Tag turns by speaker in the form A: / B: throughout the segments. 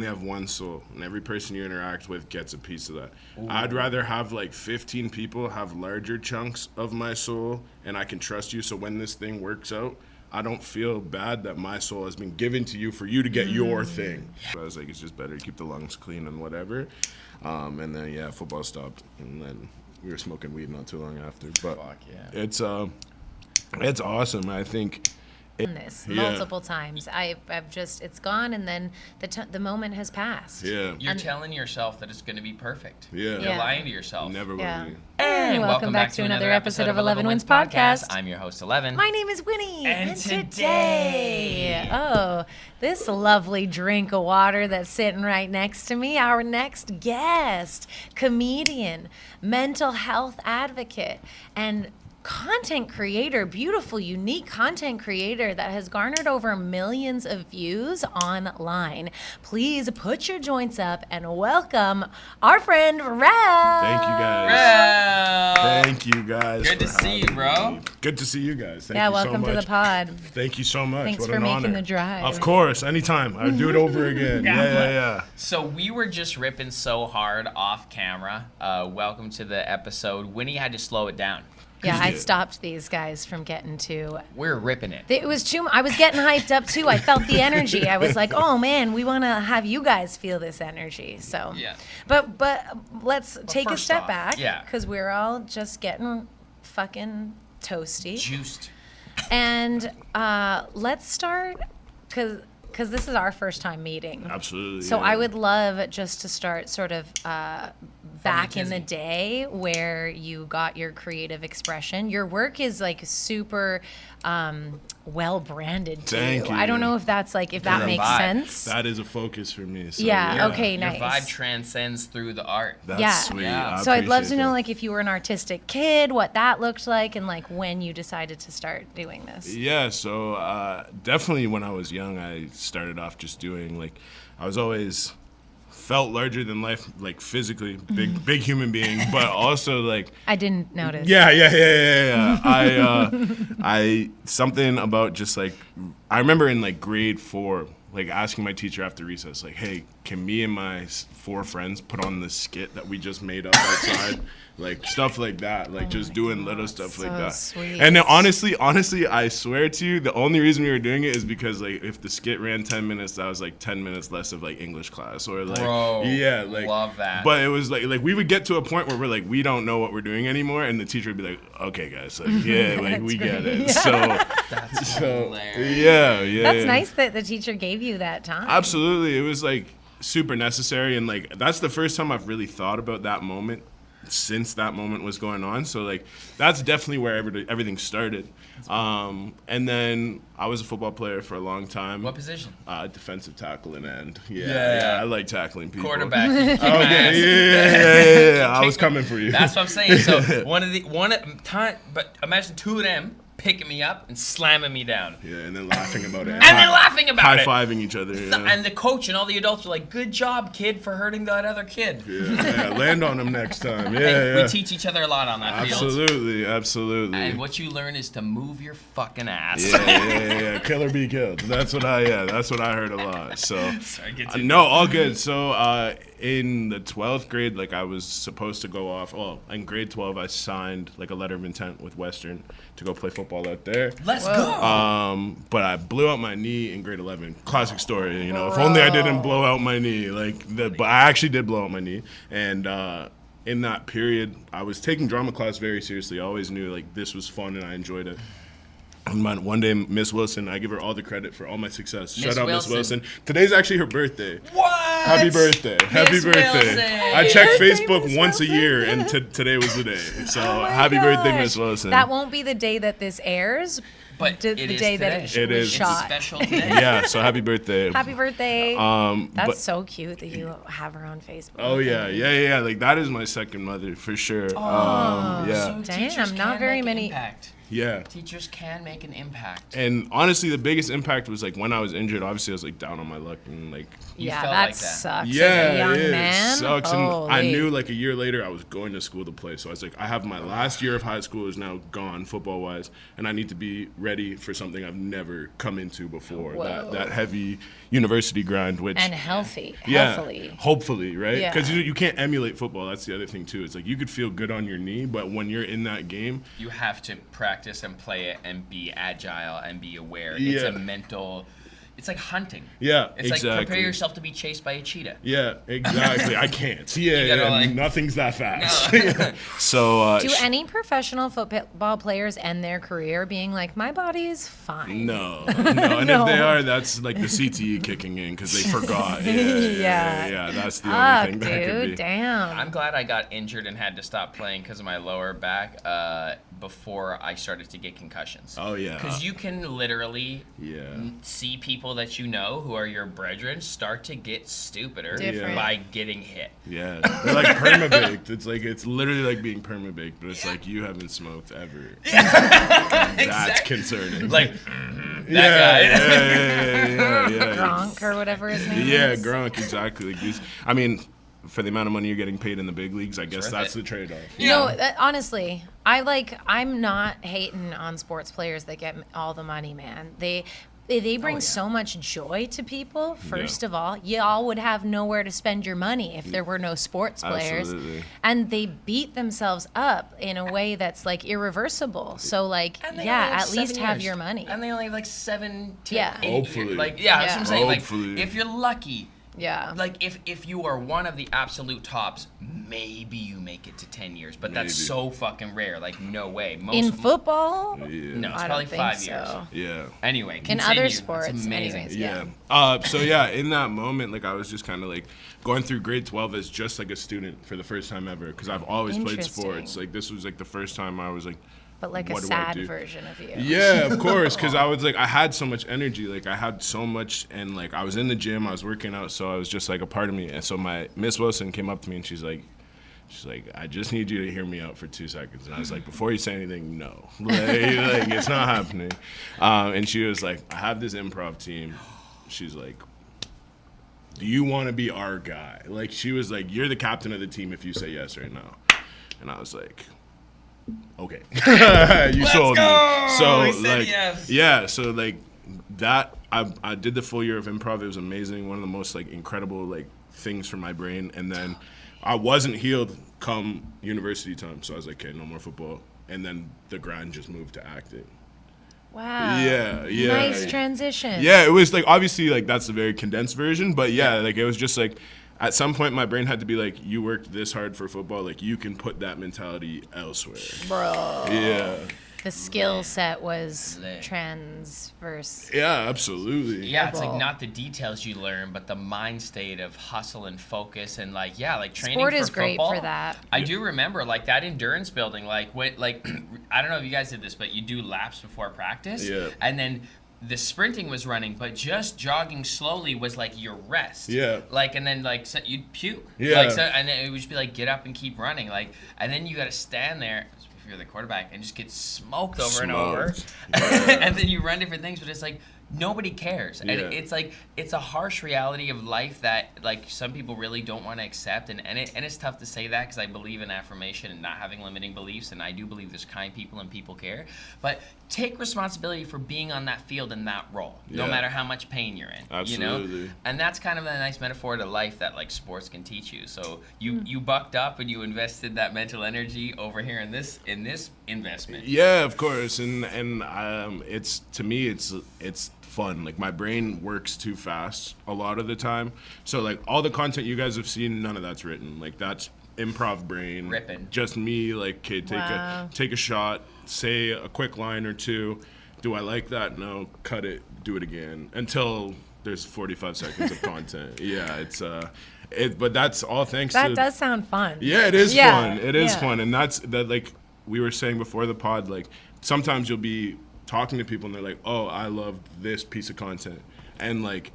A: have one soul, and every person you interact with gets a piece of that.
B: Ooh.
A: I'd rather have like 15 people have larger chunks of my soul, and I can trust you, so when this thing works out, I don't feel bad that my soul has been given to you for you to get your thing. So I was like, it's just better to keep the lungs clean and whatever. And then, yeah, football stopped, and then we were smoking weed not too long after. But
B: Fuck yeah.
A: it's awesome. I think
C: multiple times. I've just, it's gone, and then the moment has passed.
A: Yeah.
B: You're telling yourself that it's going to be perfect.
A: Yeah.
B: You're lying to yourself.
A: Never will be.
C: And welcome back to another episode of Ellevan Wins Podcast.
B: I'm your host, Ellevan.
C: My name is Winnie.
B: And
C: today, this lovely drink of water that's sitting right next to me, our next guest, comedian, mental health advocate, and content creator, beautiful, unique content creator that has garnered over millions of views online. Please put your joints up and welcome our friend Rell.
A: Thank you guys.
B: Rell.
A: Thank you guys.
B: Good to see you, bro.
A: Me. Good to see you guys. Thank you
C: welcome
A: so much.
C: to the pod.
A: Thank you so much.
C: Thanks
A: what
C: for
A: an
C: making
A: honor.
C: the drive.
A: Of course, anytime. I'd do it over again. Yeah.
B: So we were just ripping so hard off camera. Welcome to the episode. Winnie had to slow it down.
C: Yeah, I stopped these guys from getting too.
B: We're ripping it.
C: It was too. I was getting hyped up too. I felt the energy. I was like, "Oh man, we want to have you guys feel this energy." So,
B: yeah.
C: But let's take a step back.
B: Yeah.
C: Because we're all just getting fucking toasty.
B: Juiced.
C: And let's start because this is our first time meeting.
A: Absolutely.
C: So
A: yeah.
C: I would love just to start sort of back in the day where you got your creative expression. Your work is like super well branded too.
A: Thank you.
C: I don't know if that's like if that makes sense.
A: That is a focus for me. So
C: Yeah, okay,
B: Your
C: nice.
B: vibe transcends through the art.
A: That's sweet.
B: Yeah.
A: I
C: So I'd love to
A: appreciate
C: know
A: that.
C: like if you were an artistic kid, what that looked like, and like when you decided to start doing this.
A: Yeah, so definitely when I was young, I started off just doing like, I was always felt larger than life, like physically, big human being, but also like.
C: I didn't notice.
A: Yeah. I something about just like, I remember in like grade 4, like asking my teacher after recess, like, hey, can me and my 4 friends put on the skit that we just made up outside? Like stuff like that, like just doing little stuff like that.
C: Sweet.
A: And then honestly, I swear to you, the only reason we were doing it is because like if the skit ran 10 minutes, that was like 10 minutes less of like English class or like
B: Love that.
A: But it was like we would get to a point where we're like we don't know what we're doing anymore, and the teacher would be like, okay guys, like yeah, like we get it.
C: Yeah.
A: So
B: That's hilarious.
A: yeah.
C: That's nice that the teacher gave you that time.
A: Absolutely, it was like super necessary, and like that's the first time I've really thought about that moment since that moment was going on. So like that's definitely where everything started. And then I was a football player for a long time.
B: What position?
A: Defensive tackle and end.
B: Yeah.
A: I like tackling people.
B: Quarterback.
A: Yeah. I was coming for you.
B: That's what I'm saying. So but imagine 2 of them picking me up and slamming me down.
A: Yeah, and then laughing about it.
B: High-fiving
A: each other. Yeah.
B: And the coach and all the adults were like, good job, kid, for hurting that other kid.
A: Yeah, land on him next time.
B: We teach each other a lot on that field.
A: Absolutely.
B: And what you learn is to move your fucking ass.
A: Yeah. Kill or be killed. That's what I heard a lot. So
B: Sorry,
A: no, all good. So in the 12th grade, like I was supposed to go off. Well, in grade 12, I signed like a letter of intent with Western to go play football out there.
B: Let's go.
A: But I blew out my knee in grade 11. Classic story, you know. If only I didn't blow out my knee. But I actually did blow out my knee. And in that period, I was taking drama class very seriously. I always knew like this was fun and I enjoyed it. And one day, Miss Wilson, I give her all the credit for all my success. Shout out, Miss Wilson. Today's actually her birthday.
B: What?
A: Happy birthday. Happy birthday.
B: Wilson.
A: I check
C: Birthday,
A: Facebook
C: Miss
A: once a
C: Wilson.
A: year, and today was the day. So
C: my
A: happy birthday,
C: gosh.
A: Miss Wilson.
C: That won't be the day that this airs,
B: But
C: the
B: it is
C: day that
B: today.
C: it
A: It
C: was
A: is.
C: shot.
B: It's a special day.
A: Yeah, so happy birthday.
C: Happy birthday.
A: But-
C: That's so cute that you have her on Facebook.
A: Oh, yeah. Like, that is my second mother, for sure. Yeah.
B: So teachers
C: Damn, not
B: can
C: very
B: make
C: many.
B: impact.
A: Yeah.
B: Teachers can make an impact.
A: And honestly, the biggest impact was like when I was injured. Obviously, I was like down on my luck and like.
B: You
C: Yeah,
B: felt
C: that
B: like that.
C: sucks.
A: Yeah,
C: as a young
A: it
C: man.
A: sucks. And I
C: Holy.
A: knew like a year later I was going to school to play. So I was like, I have my last year of high school is now gone football wise, and I need to be ready for something I've never come into before.
C: Whoa.
A: That heavy university grind, which
C: And healthy.
A: yeah,
C: Healthily.
A: hopefully, right?
C: Yeah.
A: Because you can't emulate football. That's the other thing too. It's like you could feel good on your knee, but when you're in that game,
B: You have to practice and play it and be agile and be aware. It's
A: Yeah.
B: a mental. It's like hunting.
A: yeah,
B: It's like
A: exactly.
B: prepare yourself to be chased by a cheetah.
A: Yeah, exactly. I can't. Yeah,
B: You gotta,
A: yeah,
B: like-
A: nothing's that fast.
B: No.
A: So
C: Do any professional football players end their career being like, my body is fine?
A: No, and
C: No.
A: if they are, that's like the CTE kicking in because they forgot. Yeah, that's the
C: Fuck,
A: only thing that could
C: dude.
A: be.
C: Damn.
B: I'm glad I got injured and had to stop playing because of my lower back before I started to get concussions.
A: Oh yeah,
B: Because you can literally
A: yeah,
B: see people that you know who are your brethren start to get stupider
C: Different.
B: by getting hit.
A: yeah. They're like perma-baked. It's literally like being perma-baked, but it's like you haven't smoked ever. That's
B: Exactly.
A: concerning.
B: Like,
A: yeah,
B: that guy.
A: yeah.
C: Gronk or whatever his name
A: Yeah,
C: is.
A: Gronk, exactly. Like these, I mean, for the amount of money you're getting paid in the big leagues, I guess
B: worth
A: that's
B: it.
A: the trade-off.
C: You know, honestly, I'm not hating on sports players that get all the money, man. They bring
B: yeah.
C: so much joy to people. First of all, y'all would have nowhere to spend your money if there were no sports players.
A: Absolutely.
C: And they beat themselves up in a way that's like irreversible. So like,
B: And they
C: yeah,
B: only have
C: at least
B: 7
C: have
B: years.
C: your money.
B: And they only have like 7 to
C: Yeah.
B: 8
A: Hopefully.
B: years. Like, yeah, that's what I'm saying.
A: Hopefully.
B: Like, if you're lucky,
C: Yeah.
B: like if you are one of the absolute tops, maybe you make it to 10 years, but that's
A: Maybe.
B: so fucking rare. Like, no way. Most
C: In football?
A: Yeah.
B: no, it's
C: I
B: probably
C: don't think
B: 5 years.
C: so.
A: Yeah.
B: Anyway,
C: In
B: continue.
C: other
B: That's
C: sports,
B: amazing.
C: anyways.
A: Yeah.
C: Yeah.
A: So yeah, in that moment, like I was just kind of like going through grade 12 as just like a student for the first time ever, because I've always played
C: Interesting.
A: sports. Like this was like the first time I was like,
C: But like a
A: what do I
C: sad
A: do?
C: version of you.
A: yeah, of course, because I was like, I had so much energy, like I had so much, and like I was in the gym, I was working out, so I was just like a part of me. And so my Miss Wilson came up to me and she's like, I just need you to hear me out for 2 seconds. And I was like, before you say anything, no, like it's not happening. And she was like, I have this improv team. She's like, do you want to be our guy? Like she was like, you're the captain of the team if you say yes right now. And I was like, okay, you sold
B: go!
A: me. So
B: He said
A: like,
B: yes.
A: yeah, so like that, I did the full year of improv. It was amazing. One of the most like incredible like things for my brain. And then I wasn't healed come university time, so I was like, okay, no more football. And then the grind just moved to acting.
C: Wow.
A: Yeah.
C: Nice transition.
A: Yeah, it was like obviously like that's a very condensed version, but yeah, like it was just like at some point my brain had to be like, you worked this hard for football, like you can put that mentality elsewhere.
C: Bro.
A: Yeah.
C: The skill set was
B: Lit.
C: transverse.
A: Yeah, absolutely.
B: Yeah, it's like
C: Football.
B: not the details you learn, but the mind state of hustle and focus and like like training
C: Sport
B: for
C: is great
B: football.
C: for that.
B: I do remember like that endurance building, like when I don't know if you guys did this, but you do laps before practice.
A: Yeah.
B: And then the sprinting was running, but just jogging slowly was like your rest.
A: Yeah.
B: Like and then like so you'd puke.
A: Yeah.
B: Like so, and then it would just be like get up and keep running. Like and then you got to stand there. If you're the quarterback and just get smoked over and over,
A: Smoked.
B: and then you run different things, but it's like nobody cares, and
A: Yeah.
B: it's like it's a harsh reality of life that like some people really don't want to accept, and it's tough to say that because I believe in affirmation and not having limiting beliefs, and I do believe there's kind people and people care, but take responsibility for being on that field in that role, no
A: Yeah.
B: matter how much pain you're in. You know,
A: Absolutely.
B: and that's kind of a nice metaphor to life that like sports can teach you. So you bucked up and you invested that mental energy over here in this investment.
A: Yeah, of course, and it's to me it's fun. Like my brain works too fast a lot of the time. So like all the content you guys have seen, none of that's written. Like that's improv brain.
B: Ripping.
A: Just me. Like, okay,
C: Wow.
A: take a shot, say a quick line or two. Do I like that? No. Cut it. Do it again until there's 45 seconds of content. Yeah, it's but that's all thanks
C: That
A: to.
C: does sound fun.
A: Yeah, it is
C: Yeah,
A: fun. It is
C: yeah.
A: fun, and that's that. Like we were saying before the pod, like sometimes you'll be talking to people and they're like, "Oh, I loved this piece of content," and like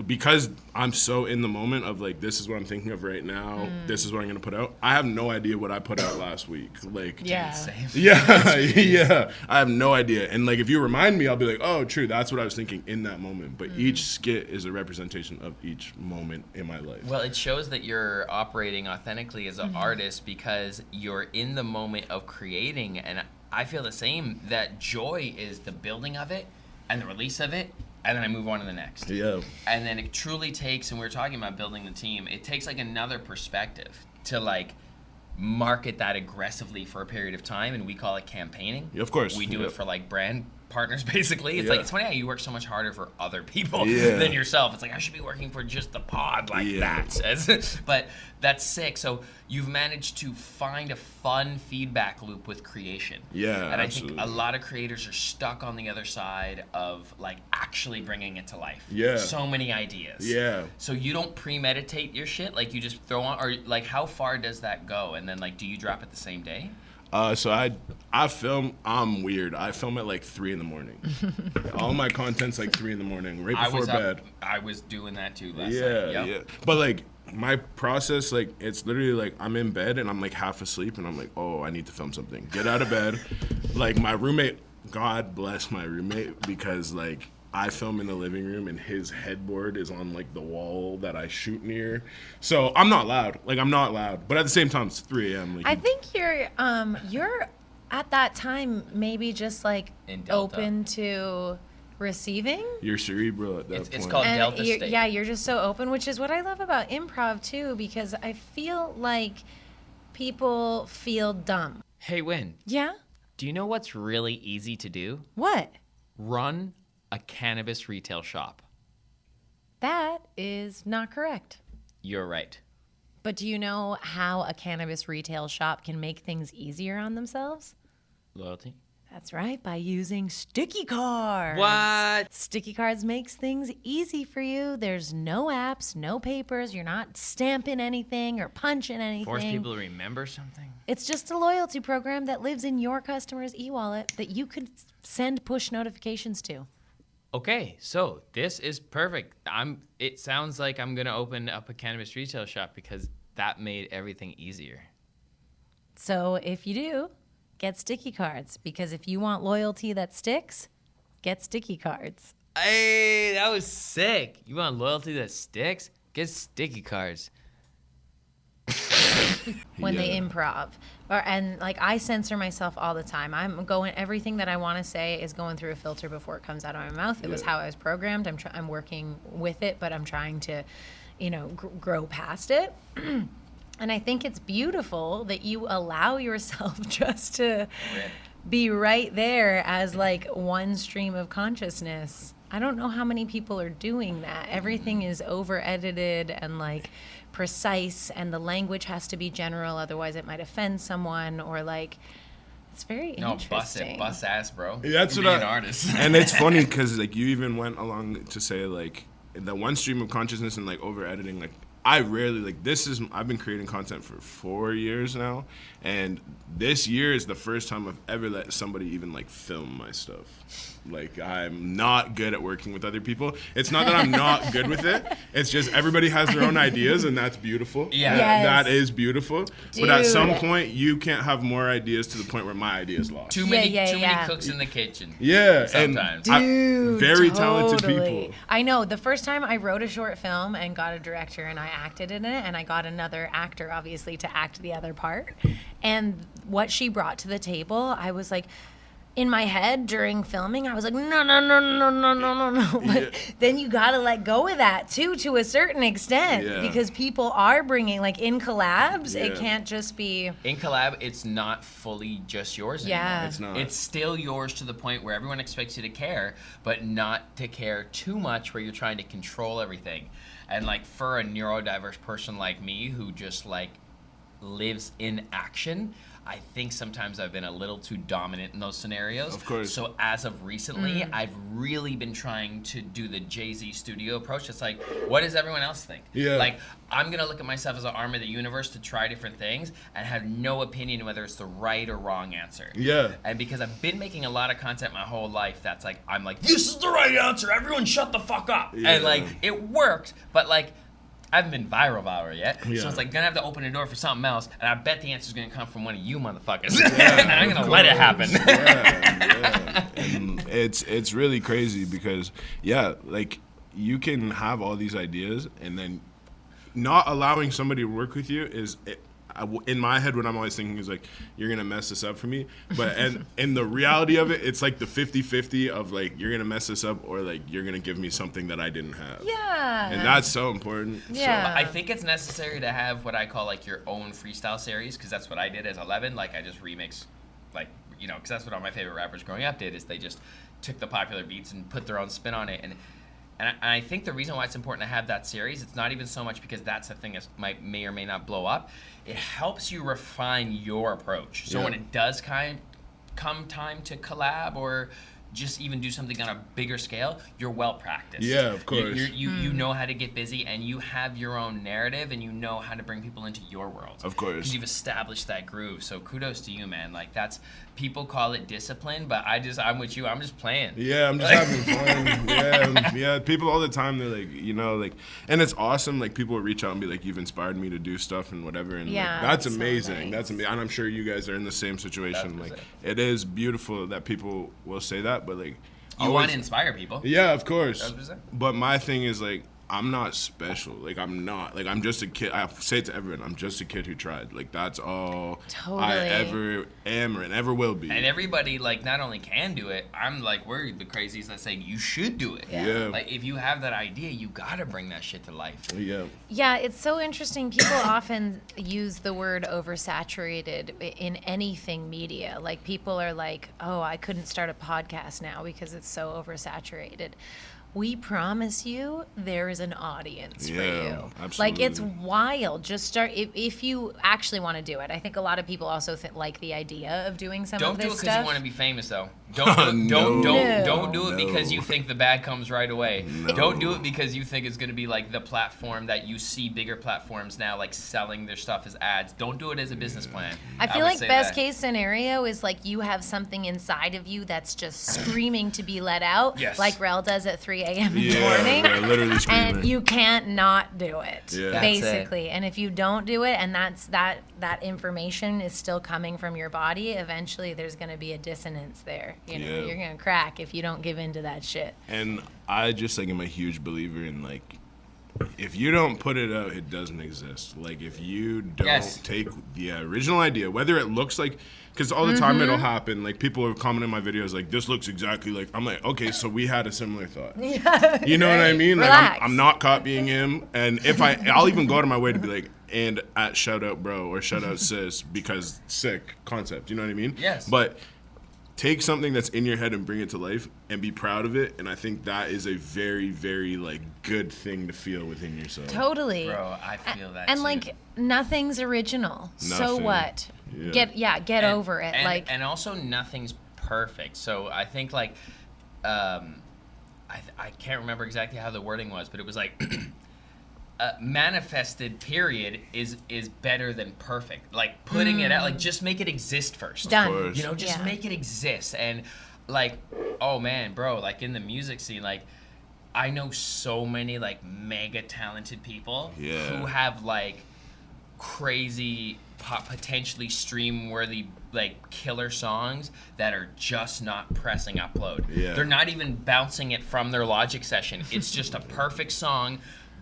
A: because I'm so in the moment of like, this is what I'm thinking of right now. This is what I'm gonna put out. I have no idea what I put out last week. Like,
C: Yeah.
B: Same.
A: yeah. I have no idea. And like, if you remind me, I'll be like, oh, true. That's what I was thinking in that moment. But each skit is a representation of each moment in my life.
B: Well, it shows that you're operating authentically as an artist because you're in the moment of creating, and I feel the same. That joy is the building of it and the release of it, and then I move on to the next.
A: Yeah.
B: And then it truly takes, and we were talking about building the team, it takes like another perspective to like market that aggressively for a period of time, and we call it campaigning.
A: Yeah, of course.
B: We do
A: Yeah.
B: it for like brand partners basically. It's
A: Yeah.
B: like, it's funny how you work so much harder for other people
A: Yeah.
B: than yourself. It's like, I should be working for just the pod like
A: Yeah.
B: that. But that's sick. So you've managed to find a fun feedback loop with creation.
A: Yeah,
B: And I
A: absolutely.
B: think a lot of creators are stuck on the other side of like actually bringing it to life.
A: Yeah.
B: So many ideas.
A: Yeah.
B: So you don't premeditate your shit, like you just throw on, or like how far does that go? And then like, do you drop it the same day?
A: So I film. I'm weird. I film at like 3 in the morning. All my content's like 3 in the morning, right before bed.
B: I was doing that too last
A: Yeah,
B: night. Yep.
A: yeah. But like my process, like it's literally like I'm in bed and I'm like half asleep and I'm like, oh, I need to film something. Get out of bed. Like my roommate, God bless my roommate, because like I film in the living room and his headboard is on like the wall that I shoot near. So I'm not loud. Like I'm not loud. But at the same time, it's 3 a.m. Like
C: I think you're at that time maybe just like
B: In Delta.
C: open to receiving.
A: you're cerebral at that point.
B: It's called
C: And
B: Delta
C: you're,
B: state.
C: yeah, you're just so open, which is what I love about improv too, because I feel like people feel dumb.
B: Hey, Win,
C: Yeah?
B: do you know what's really easy to do?
C: What?
B: Run a cannabis retail shop.
C: That is not correct.
B: You're right.
C: But do you know how a cannabis retail shop can make things easier on themselves?
B: Loyalty.
C: That's right, by using sticky cards.
B: What?
C: Sticky cards makes things easy for you. There's no apps, no papers. You're not stamping anything or punching anything.
B: Force people to remember something.
C: It's just a loyalty program that lives in your customer's e-wallet that you could send push notifications to.
B: Okay, so this is perfect. It sounds like I'm gonna open up a cannabis retail shop because that made everything easier.
C: So if you do, get sticky cards, because if you want loyalty that sticks, get sticky cards.
B: Hey, that was sick. You want loyalty that sticks? Get sticky cards.
C: When they
A: Yeah.
C: improv. And like I censor myself all the time. Everything that I want to say is going through a filter before it comes out of my mouth. It was
A: Yeah.
C: how I was programmed. I'm working with it, but I'm trying to, grow past it. And I think it's beautiful that you allow yourself just to be right there as like one stream of consciousness. I don't know how many people are doing that. Everything is over edited and like precise, and the language has to be general, otherwise it might offend someone, or like it's very
B: No, bust
C: interesting.
B: it, bust ass, bro.
A: Yeah, that's
B: You
A: what
B: be an artist.
A: And it's funny because like you even went along to say like the one stream of consciousness and like over editing. Like I rarely I've been creating content for 4 years now, and this year is the first time I've ever let somebody even like film my stuff. Like I'm not good at working with other people. It's not that I'm not good with it. It's just everybody has their own ideas, and that's beautiful.
B: Yeah.
C: Yes.
A: That is beautiful. But at
C: Dude.
A: some point, you can't have more ideas to the point where my idea is lost.
B: Too many
C: Yeah.
B: cooks in the kitchen.
A: Yeah,
B: Sometimes.
A: and very talented
C: Totally.
A: people.
C: I know. The first time I wrote a short film and got a director and I acted in it, and I got another actor, obviously, to act the other part. And what she brought to the table, I was like, in my head during filming, I was like, no. But then you gotta let go of that too, to a certain extent,
A: Yeah.
C: because people are bringing, like in collabs, it
A: Yeah.
C: can't just be.
B: In collab, it's not fully just yours anymore.
C: Yeah.
A: It's not.
B: It's still yours to the point where everyone expects you to care, but not to care too much where you're trying to control everything. And like for a neurodiverse person like me who just like lives in action, I think sometimes I've been a little too dominant in those scenarios.
A: Of course.
B: So as of recently, I've really been trying to do the Jay-Z studio approach. It's like, what does everyone else think?
A: Yeah.
B: Like, I'm going to look at myself as an arm of the universe to try different things and have no opinion whether it's the right or wrong answer.
A: Yeah.
B: And because I've been making a lot of content my whole life that's like, I'm like, this is the right answer. Everyone shut the fuck up.
A: Yeah.
B: And like, it worked, but like, I haven't been viral yet,
A: Yeah.
B: so it's like gonna have to open the door for something else, and I bet the answer's gonna come from one of you motherfuckers, and I'm gonna let it happen.
A: Yeah. And it's really crazy because like you can have all these ideas and then not allowing somebody to work with you is. In my head, what I'm always thinking is like, you're gonna mess this up for me. But and in the reality of it, it's like the 50-50 of like, you're gonna mess this up or like you're gonna give me something that I didn't have.
C: Yeah.
A: And that's so important.
C: Yeah.
B: I think it's necessary to have what I call like your own freestyle series, because that's what I did as Ellevan. Like I just remix, like, you know, because that's what all my favorite rappers growing up did, is they just took the popular beats and put their own spin on it. And I think the reason why it's important to have that series, it's not even so much because that's the thing that may or may not blow up. It helps you refine your approach. So when it does come time to collab or just even do something on a bigger scale, you're well practiced.
A: Yeah, of course.
B: You know how to get busy, and you have your own narrative, and you know how to bring people into your world.
A: Of course.
B: Because you've established that groove. So kudos to you, man. Like that's, people call it discipline, but I'm with you. I'm just playing.
A: Yeah, I'm just having fun. Yeah. People all the time, they're like, you know, like, and it's awesome. Like people will reach out and be like, you've inspired me to do stuff and whatever. And
C: Yeah,
A: like, that's
C: that's so
A: amazing.
C: nice.
A: That's amazing. And I'm sure you guys are in the same situation.
B: That's
A: Like,
B: it.
A: it is beautiful that people will say that, but like,
B: You want to inspire people.
A: Yeah, of course.
B: 100%.
A: But my thing is like, I'm not special. Like I'm not. Like I'm just a kid. I say it to everyone. I'm just a kid who tried. Like that's all I
C: Totally.
A: ever am and ever will be.
B: And everybody, like, not only can do it, I'm, like, we're the crazies that say you should do it.
A: Yeah.
B: Like, if you have that idea, you got to bring that shit to life.
A: Yeah.
C: Yeah, it's so interesting. People often use the word oversaturated in anything media. Like people are like, oh, I couldn't start a podcast now because it's so oversaturated. We promise you there is an audience for
A: Yeah,
C: you.
A: absolutely.
C: Like it's wild. Just start if you actually want to do it. I think a lot of people also like the idea of doing some
B: Don't
C: of
B: do it
C: this
B: because
C: stuff.
B: you want to be famous, though. Don't do it
A: No.
B: because you think the bad comes right away.
A: No.
B: Don't do it because you think it's going to be like the platform that you see bigger platforms now, like selling their stuff as ads. Don't do it as a business plan.
C: I feel
B: would
C: like
B: say
C: best
B: that.
C: case scenario is like you have something inside of you that's just screaming to be let out,
B: Yes.
C: like Rell does at 3 a.m. in the
A: Yeah,
C: morning.
A: yeah, literally screaming.
C: And you can't not do it,
A: Yeah. That's
C: basically. And if you don't do it, and that information is still coming from your body, eventually there's going to be a dissonance there. You know,
A: Yeah.
C: you're going to crack if you don't give in to that shit.
A: And I just like am a huge believer in like, if you don't put it out, it doesn't exist. Like if you don't
B: Yes.
A: take the original idea, whether it looks like, because all the time it'll happen. Like people have commented in my videos like, this looks exactly like. I'm like, okay, so we had a similar thought. You know what I mean? Like
C: Relax.
A: I'm not copying him, and if I'll even go to my way to be like, and at shout out bro or shout out sis because sick concept. You know what I mean?
B: Yes.
A: But take something that's in your head and bring it to life and be proud of it, and I think that is a very, very like good thing to feel within yourself.
C: Totally.
B: Bro, I feel that
C: And
B: too.
C: like nothing's original. So
A: Nothing.
C: what?
A: Yeah.
C: Get over it.
B: And also nothing's perfect. So I think like, I can't remember exactly how the wording was, but it was like, manifested period is better than perfect. Like putting it out, like just make it exist first.
C: Done.
A: course.
B: You know, just
C: Yeah.
B: make it exist. And like, oh man, bro, like in the music scene, like I know so many like mega talented people
A: Yeah.
B: who have like crazy potentially stream worthy like killer songs that are just not pressing upload.
A: Yeah.
B: They're not even bouncing it from their Logic session. It's just a perfect song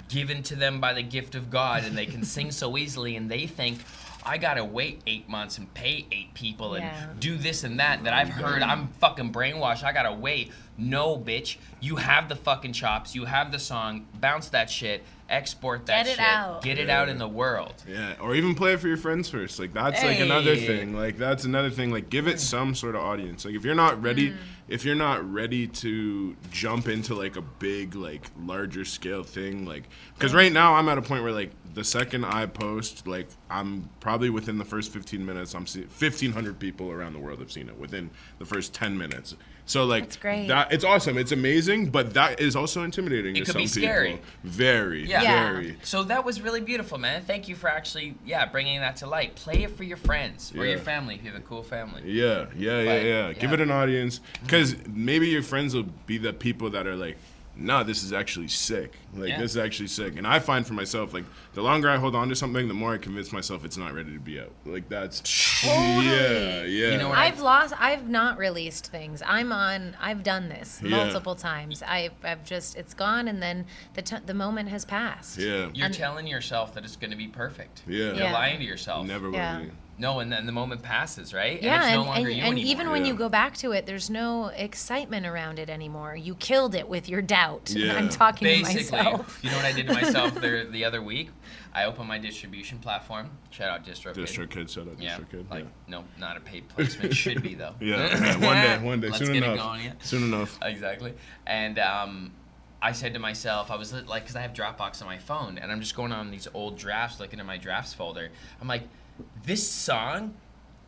B: given to them by the gift of God, and they can sing so easily, and they think, I gotta wait 8 months and pay 8 people and
C: Yeah.
B: do this and that I've heard. I'm fucking brainwashed. I gotta wait. No, bitch. You have the fucking chops. You have the song. Bounce that shit. Export that
C: Get it
B: shit.
C: out.
B: Get it out in the world.
A: Yeah, or even play it for your friends first. Like that's like another thing. Like that's another thing. Like give it some sort of audience. Like if you're not ready, to jump into like a big, like larger scale thing, like because right now I'm at a point where like the second I post, like, I'm probably within the first 15 minutes, I'm seeing 1,500 people around the world have seen it within the first 10 minutes. So, like,
C: That's great.
A: it's awesome. It's amazing, but that is also intimidating
B: It
A: to
B: could be
A: some
B: scary.
A: people. Very,
B: Yeah.
A: very.
B: So that was really beautiful, man. Thank you for actually, bringing that to light. Play it for your friends or your
A: Yeah.
B: family if you have a cool family.
A: Yeah. Give it an audience, because maybe your friends will be the people that are like, no, this is actually sick. Like,
B: Yeah.
A: this is actually sick. And I find for myself, like, the longer I hold on to something, the more I convince myself it's not ready to be out. Like, that's
C: Totally.
A: yeah.
B: You know what
C: I've not released things. I've done this
A: Yeah.
C: multiple times. I've just, it's gone, and then the moment has passed.
A: Yeah.
B: You're telling yourself that it's going to be perfect.
A: Yeah.
B: You're
C: Yeah.
B: lying to yourself.
A: Never will
C: Yeah.
A: be.
B: No, and then the moment passes, right?
C: Yeah,
B: and it's no
C: and,
B: longer
C: and,
B: you
C: and
B: anymore.
C: even when
A: Yeah.
C: you go back to it, there's no excitement around it anymore. You killed it with your doubt.
A: Yeah.
C: I'm talking
B: Basically,
C: to myself.
B: you know what I did to myself the other week? I opened my distribution platform. Shout out DistroKid.
A: DistroKid, shout out
B: Yeah,
A: DistroKid.
B: like no, not a paid placement. Should be though.
A: Yeah. One day,
B: Let's
A: soon
B: get
A: enough.
B: it going. Yeah.
A: Soon enough.
B: Exactly. And I said to myself, I was like, because I have Dropbox on my phone, and I'm just going on these old drafts, looking at my drafts folder. I'm like, this song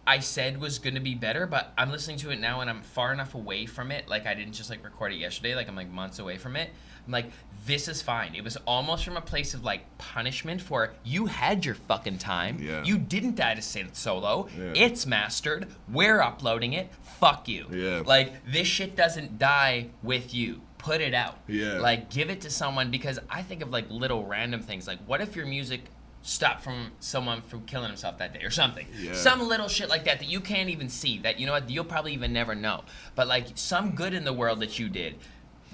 B: I said was going to be better, but I'm listening to it now and I'm far enough away from it. Like, I didn't just like record it yesterday. Like, I'm like months away from it. I'm like, this is fine. It was almost from a place of like punishment for you had your fucking time.
A: Yeah.
B: You didn't die to synth solo.
A: Yeah.
B: It's mastered. We're uploading it. Fuck you.
A: Yeah.
B: Like, this shit doesn't die with you. Put it out.
A: Yeah.
B: Like, give it to someone, because I think of like little random things. Like, what if your music stopped from someone from killing himself that day or something?
A: Yeah.
B: Some little shit like that you can't even see, that, you know what, you'll probably even never know. But like some good in the world that you did,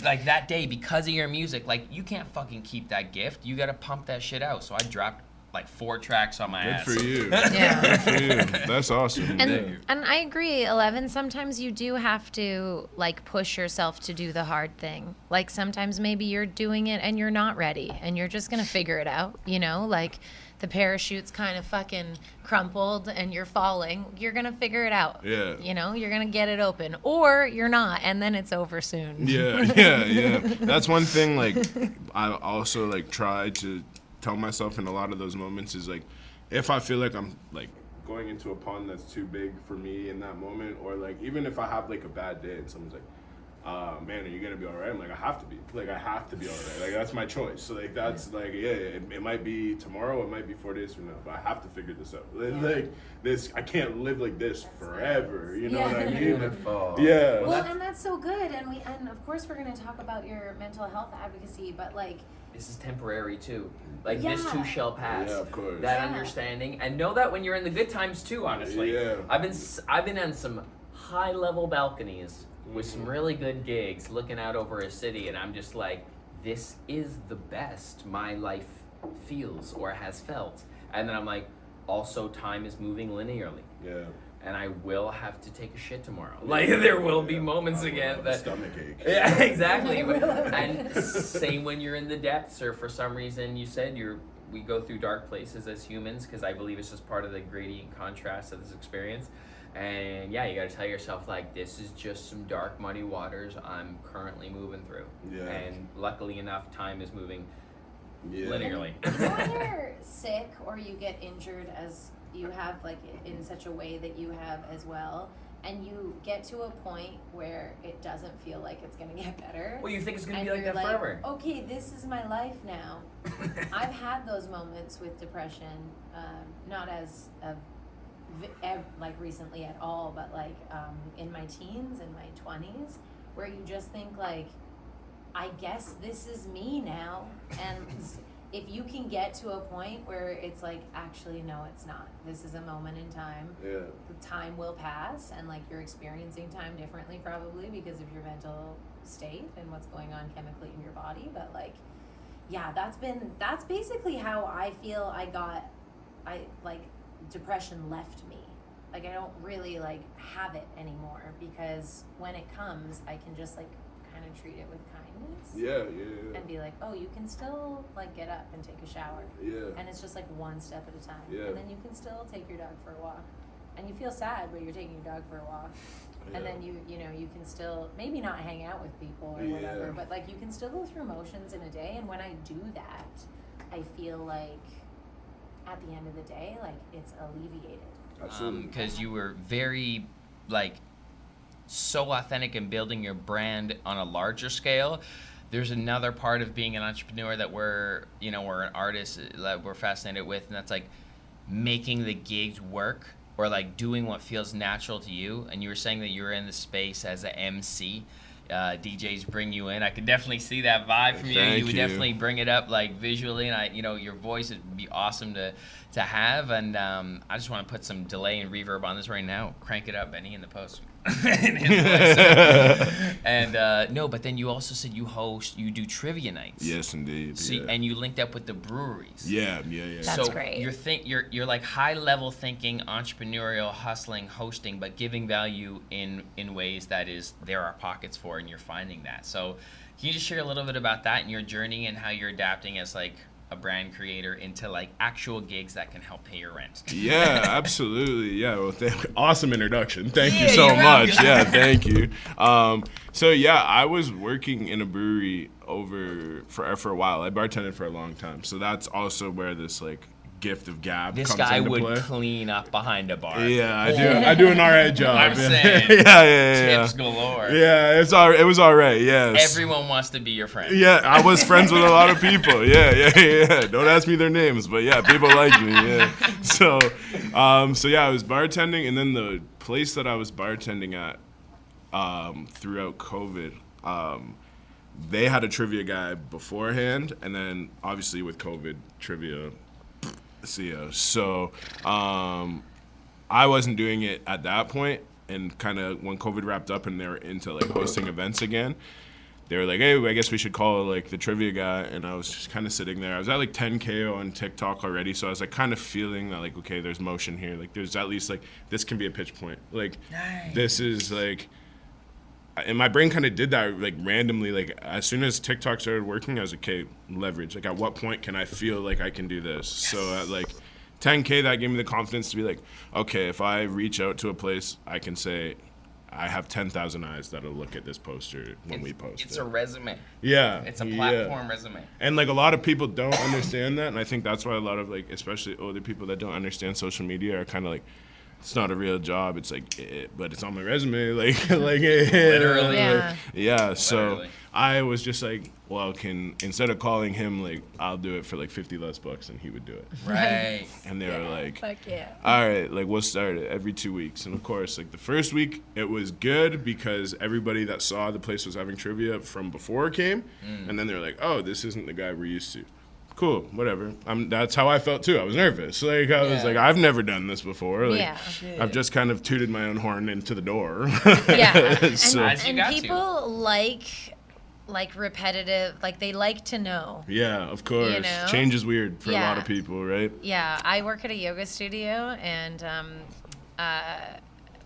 B: like that day, because of your music, like you can't fucking keep that gift. You gotta pump that shit out. So I dropped like 4 tracks on my
A: Good
B: ass.
A: for you.
C: Yeah.
A: Good for you. That's awesome.
C: And I agree, Ellevan. Sometimes you do have to like push yourself to do the hard thing. Like sometimes maybe you're doing it and you're not ready, and you're just gonna figure it out. You know, like the parachute's kind of fucking crumpled and you're falling. You're gonna figure it out.
A: Yeah.
C: You know, you're gonna get it open, or you're not, and then it's over soon.
A: Yeah. That's one thing, like, I also, like, try to tell myself in a lot of those moments is, like, if I feel like I'm, like, going into a pond that's too big for me in that moment, or, like, even if I have, like, a bad day and someone's like, man, are you gonna be all right? I'm like, I have to be. Like, I have to be all right. Like, that's my choice. So, like, that's, like, it might be tomorrow, it might be 4 days from now, but I have to figure this out. Like, this, I can't live like this forever. You know what I mean?
D: Beautiful.
A: Yeah.
E: Well, and that's so good, and of course we're going to talk about your mental health advocacy, but like,
D: This is temporary too. Like this
E: Yeah.
D: too shall pass.
A: Yeah, of course.
D: That
E: Yeah.
D: understanding, and know that when you're in the good times too. Honestly,
A: Yeah.
D: I've been on some high level balconies with some really good gigs, looking out over a city, and I'm just like, this is the best my life feels or has felt. And then I'm like, also time is moving linearly.
A: Yeah.
D: And I will have to take a shit tomorrow. Like there will be moments
A: I
D: again
A: have a
D: that
A: stomach ache.
D: yeah, exactly. And same when you're in the depths, or for some reason you said we go through dark places as humans, because I believe it's just part of the gradient contrast of this experience. And yeah, you got to tell yourself, like, this is just some dark, muddy waters I'm currently moving through.
A: Yeah.
D: And luckily enough, time is moving
A: Yeah.
D: linearly.
E: you know when you're sick or you get injured, as you have, like, in such a way that you have as well, and you get to a point where it doesn't feel like it's gonna get better.
D: Well, you think it's going to
E: and
D: be like
E: you're
D: that forever.
E: Okay, this is my life now. I've had those moments with depression, not as like recently at all, but like in my teens and my 20s, where you just think like, I guess this is me now. And if you can get to a point where it's like, actually, no, it's not. This is a moment in time.
A: Yeah.
E: The time will pass, and like you're experiencing time differently probably because of your mental state and what's going on chemically in your body. But like, yeah, that's basically how I feel. Depression left me. Like, I don't really like have it anymore, because when it comes, I can just like kind of treat it with kindness.
A: Yeah.
E: And be like, oh, you can still like get up and take a shower.
A: Yeah.
E: And it's just like one step at a time.
A: Yeah.
E: And then you can still take your dog for a walk. And you feel sad, but you're taking your dog for a walk. And then you can still maybe not hang out with people or whatever,
A: Yeah.
E: but like you can still go through emotions in a day. And when I do that, I feel like at the end of the day, like, it's alleviated.
A: Absolutely.
B: Because you were very, like, so authentic in building your brand on a larger scale. There's another part of being an entrepreneur that we're an artist that we're fascinated with, and that's like making the gigs work, or like doing what feels natural to you. And you were saying that you were in the space as an MC. DJs bring you in. I could definitely see that vibe from you.
A: Thank
B: You would
A: you.
B: definitely bring it up like visually, and your voice would be awesome to have. And I just want to put some delay and reverb on this right now. Crank it up, Benny, in the post. In his voice. And no, but then you also said you do trivia nights.
A: Yes, indeed.
B: See,
A: yeah.
B: and you linked up with the breweries.
A: Yeah.
C: That's
B: So
C: great.
B: You're like high level thinking, entrepreneurial, hustling, hosting, but giving value in ways that is there are pockets for, and you're finding that. So can you just share a little bit about that and your journey and how you're adapting as like a brand creator into like actual gigs that can help pay your rent?
A: Yeah, absolutely. Yeah, well, awesome introduction. Thank you
B: Yeah,
A: so
B: you're
A: much.
B: welcome.
A: Yeah, thank you. So yeah, I was working in a brewery for a while. I bartended for a long time, so that's also where this like gift of gab
B: This
A: comes
B: guy
A: into
B: would
A: play.
B: clean up behind a bar.
A: Yeah, I do an alright job.
B: I'm saying,
A: yeah.
B: tips galore.
A: Yeah, it was alright. Yes.
B: Everyone wants to be your friend.
A: Yeah, I was friends with a lot of people. Yeah. Don't ask me their names, but yeah, people like me. Yeah. So yeah, I was bartending, and then the place that I was bartending at throughout COVID, they had a trivia guy beforehand, and then obviously with COVID, trivia. See ya. So I wasn't doing it at that point, and kind of when COVID wrapped up and they were into like hosting events again, they were like, hey, I guess we should call like the trivia guy. And I was just kind of sitting there. I was at like 10K on TikTok already, so I was like kind of feeling that like, okay, there's motion here. Like there's at least like this can be a pitch point. Like
B: Nice.
A: this is like. And my brain kind of did that like randomly. Like as soon as TikTok started working, I was like, okay, leverage. Like at what point can I feel like I can do this? So at like 10K, that gave me the confidence to be like, okay, if I reach out to a place, I can say, I have 10,000 eyes that'll look at this poster when we post
B: It's
A: it.
B: a resume.
A: Yeah.
B: It's a
A: yeah.
B: platform resume.
A: And like a lot of people don't understand that, and I think that's why a lot of like, especially older people that don't understand social media are kind of like, it's not a real job. It's like, but it's on my resume.
B: Literally.
C: Yeah.
A: Yeah. So
B: Literally.
A: I was just like, well, instead of calling him, like, I'll do it for like $50 less, and he would do it.
B: Right.
A: And they were like,
C: Fuck yeah.
A: all right, like we'll start it every 2 weeks. And of course, like the first week, it was good because everybody that saw the place was having trivia from before came, and then they were like, oh, this isn't the guy we're used to. Cool, whatever. That's how I felt too. I was nervous. Like I was
B: Yeah.
A: like, I've never done this before. Like,
C: Yeah.
A: I've just kind of tooted my own horn into the door.
C: Yeah. And,
A: So-
B: As you
C: and
B: got to.
C: people like repetitive, like they like to know.
A: Yeah, of course.
C: You know?
A: Change is weird for a lot
C: Yeah.
A: of people, right?
C: Yeah, I work at a yoga studio, and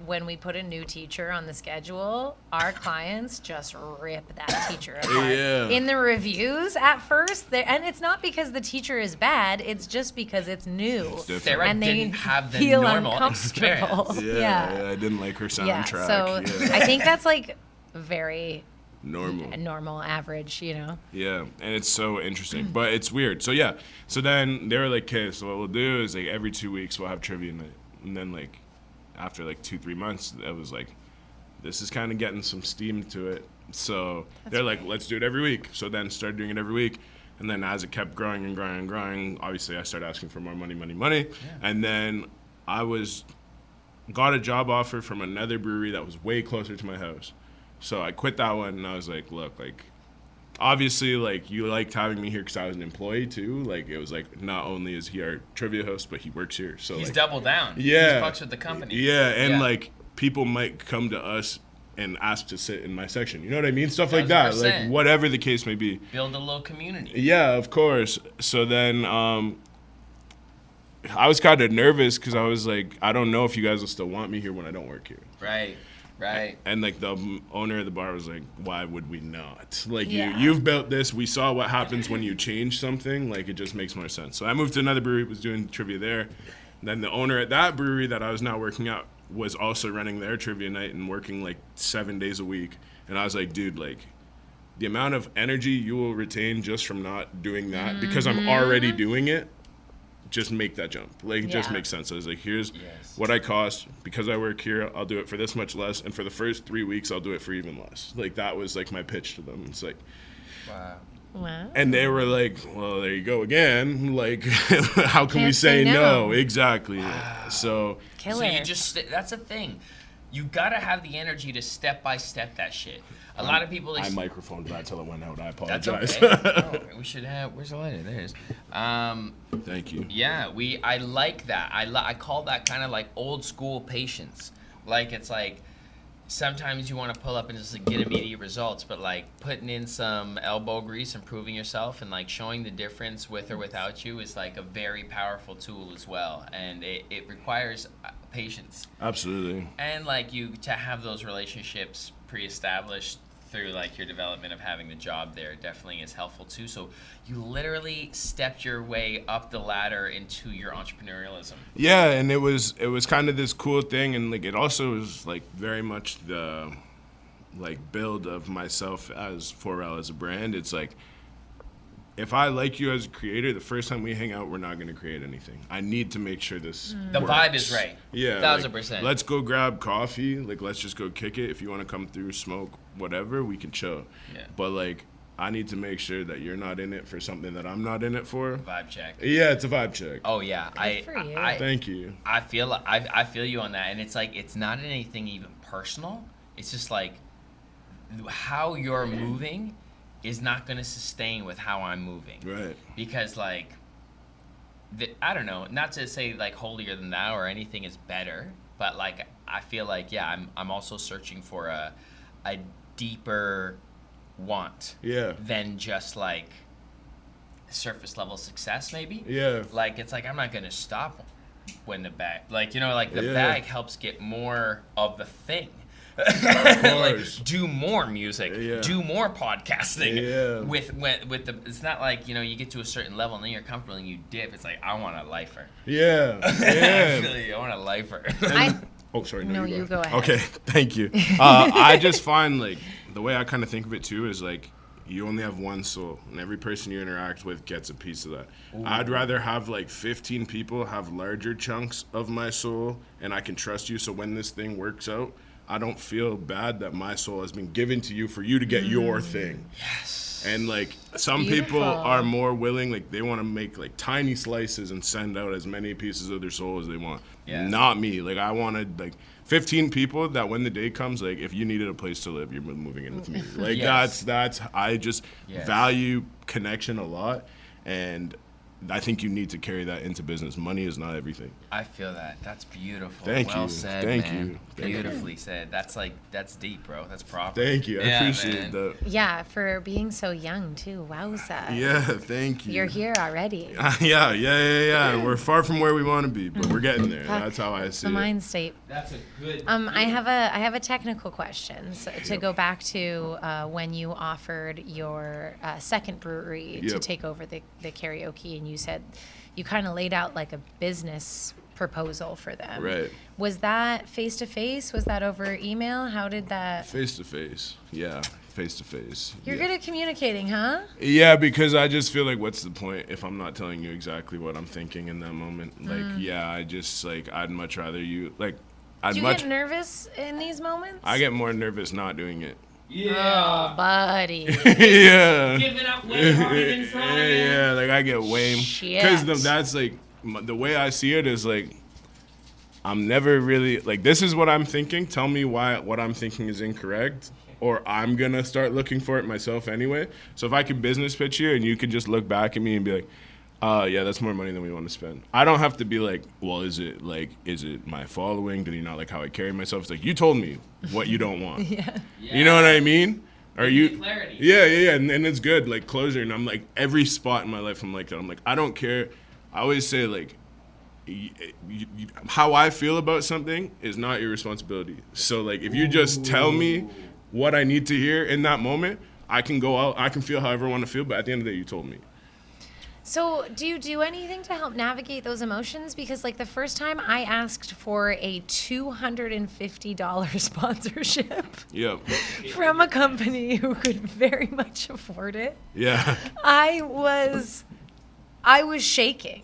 C: when we put a new teacher on the schedule, our clients just rip that teacher apart.
A: Yeah.
C: In the reviews at first, and it's not because the teacher is bad, it's just because it's new.
A: It's different.
B: Sarah
C: And they
B: didn't have the
C: feel
B: normal
C: uncomfortable.
B: experience.
A: Yeah, I didn't like her
C: Yeah,
A: soundtrack.
C: so
A: yeah.
C: I think that's like very
A: Normal.
C: normal, average, you know?
A: Yeah, and it's so interesting, but it's weird. So yeah, so then they were like, okay, so what we'll do is like every 2 weeks we'll have trivia night, and then like after like 2-3 months, I was like, this is kind of getting some steam to it. So they're like, let's do it every week. So then started doing it every week, and then as it kept growing and growing and growing, obviously I started asking for more money, and then I got a job offer from another brewery that was way closer to my house. So I quit that one, and I was like, look, like, obviously, like, you liked having me here because I was an employee, too. Like, it was like, not only is he our trivia host, but he works here. So
B: He's
A: like,
B: doubled down.
A: yeah.
B: He fucks with the company.
A: Yeah, and,
B: Yeah.
A: like, people might come to us and ask to sit in my section. You know what I mean? Stuff like that.
B: 100%.
A: Like, whatever the case may be.
B: Build a little community.
A: Yeah, of course. So then I was kind of nervous because I was like, I don't know if you guys will still want me here when I don't work here.
B: Right. Right.
A: And like the owner of the bar was like, "Why would we not? Like
C: Yeah.
A: you've built this. We saw what happens when you change something. Like it just makes more sense." So I moved to another brewery, was doing trivia there. And then the owner at that brewery that I was now working at was also running their trivia night and working like 7 days a week. And I was like, "Dude, like the amount of energy you will retain just from not doing that because I'm already doing it just make that jump. Like, it just
C: Yeah.
A: makes sense. I was like, here's
B: Yes.
A: what I cost. Because I work here, I'll do it for this much less. And for the first 3 weeks, I'll do it for even less. Like, that was, like, my pitch to them. It's like,
B: Wow.
C: Wow.
A: and they were like, well, there you go again. Like, how can we
C: Can't say
A: say
C: no.
A: no? Exactly. So,
C: Killer.
B: So you just that's a thing. You gotta have the energy to step by step that shit. A lot of people.
A: I microphoned that till it went out. I
B: That's
A: apologize.
B: okay. Oh, we should have. Where's the lighter? There it is.
A: Thank you.
B: Yeah, I like that. I call that kind of like old school patience. Like, it's like sometimes you want to pull up and just like, get immediate results, but like putting in some elbow grease, improving yourself, and like showing the difference with or without you is like a very powerful tool as well, and it requires patience.
A: Absolutely.
B: And like you to have those relationships pre-established through like your development of having the job there definitely is helpful too. So you literally stepped your way up the ladder into your entrepreneurialism.
A: Yeah, and it was kind of this cool thing, and like it also was like very much the like build of myself as for Rell as a brand. It's like, if I like you as a creator, the first time we hang out, we're not going to create anything. I need to make sure this
B: The
A: works.
B: vibe is right.
A: Yeah,
B: 1000%.
A: Let's go grab coffee. Like, let's just go kick it. If you want to come through, smoke, whatever, we can chill.
B: Yeah.
A: But like, I need to make sure that you're not in it for something that I'm not in it for.
B: Vibe check.
A: Yeah, it's a vibe check.
B: Oh yeah,
C: for you.
A: Thank you.
B: I feel you on that, and it's like it's not anything even personal. It's just like how you're moving is not going to sustain with how I'm moving.
A: Right.
B: Because like, I don't know, not to say like holier than thou or anything is better, but like I feel like I'm also searching for a deeper want
A: Yeah.
B: than just like surface level success maybe.
A: Yeah.
B: Like it's like I'm not gonna stop when the bag, like the
A: Yeah.
B: bag helps get more of the thing.
A: course.
B: Like, do more music,
A: Yeah.
B: do more podcasting.
A: Yeah.
B: With the, it's not like you get to a certain level and then you're comfortable and you dip. It's like I want a lifer.
A: Yeah.
B: I
A: Yeah.
B: feel you. I want a lifer.
A: Oh, sorry.
C: No, you go ahead.
A: Okay, thank you. I just find like the way I kind of think of it too is like you only have one soul, and every person you interact with gets a piece of that. I'd rather have like 15 people have larger chunks of my soul, and I can trust you. So when this thing works out, I don't feel bad that my soul has been given to you for you to get your thing.
B: Yes.
A: And like some
C: beautiful.
A: people are more willing, like they want to make like tiny slices and send out as many pieces of their soul as they want.
B: Yeah.
A: Not me. Like I wanted like 15 people that when the day comes, like if you needed a place to live, you're moving in with me. Like
B: Yes.
A: that's I just
B: Yes.
A: value connection a lot, and I think you need to carry that into business. Money is not everything.
B: I feel that. That's beautiful.
A: Thank
B: well
A: you.
B: said,
A: Thank
B: man.
A: you. Thank you.
B: Beautifully said. That's deep, bro. That's proper.
A: Thank you. I
B: Yeah,
A: appreciate
B: man.
A: that.
C: Yeah, for being so young too. Wowza.
A: Yeah, thank you.
C: You're here already.
A: Yeah. We're far from where we want to be, but we're getting there.
C: Fuck,
A: That's how I
C: it's
A: see
C: the
A: it.
C: mind state.
B: That's a good.
C: I have a technical question to go back to when you offered your second brewery to
A: Yep.
C: take over the karaoke, and you said you kind of laid out like a business proposal for them.
A: Right.
C: Was that face to face? Was that over email? How did that?
A: Face to face. Yeah, face to face.
C: You're
A: yeah.
C: good at communicating, huh?
A: Yeah, because I just feel like, what's the point if I'm not telling you exactly what I'm thinking in that moment? Like, yeah, I just like I'd much rather you like. I'd
C: Do you
A: much.
C: get nervous in these moments?
A: I get more nervous not doing it.
C: Oh, buddy.
A: Yeah.
B: Giving up way harder than trying.
A: Yeah, like I get way
C: Shit.
A: because that's like the way I see it is like I'm never really like this is what I'm thinking. Tell me why what I'm thinking is incorrect, or I'm gonna start looking for it myself anyway. So if I could business pitch you and you could just look back at me and be like, yeah, that's more money than we want to spend. I don't have to be like, well, is it my following? Did you not like how I carry myself? It's like you told me what you don't want.
C: Yeah.
A: You know what I mean? Are you?
B: Clarity.
A: Yeah, and it's good, like closure. And I'm like, every spot in my life, I'm like that. I'm like, I don't care. I always say like, how I feel about something is not your responsibility. So like, if you just tell me what I need to hear in that moment, I can go out. I can feel however I want to feel. But at the end of the day, you told me.
C: So, do you do anything to help navigate those emotions? Because, like, the first time I asked for a $250 sponsorship
A: Yep.
C: from a company who could very much afford it,
A: Yeah.
C: I was I was shaking.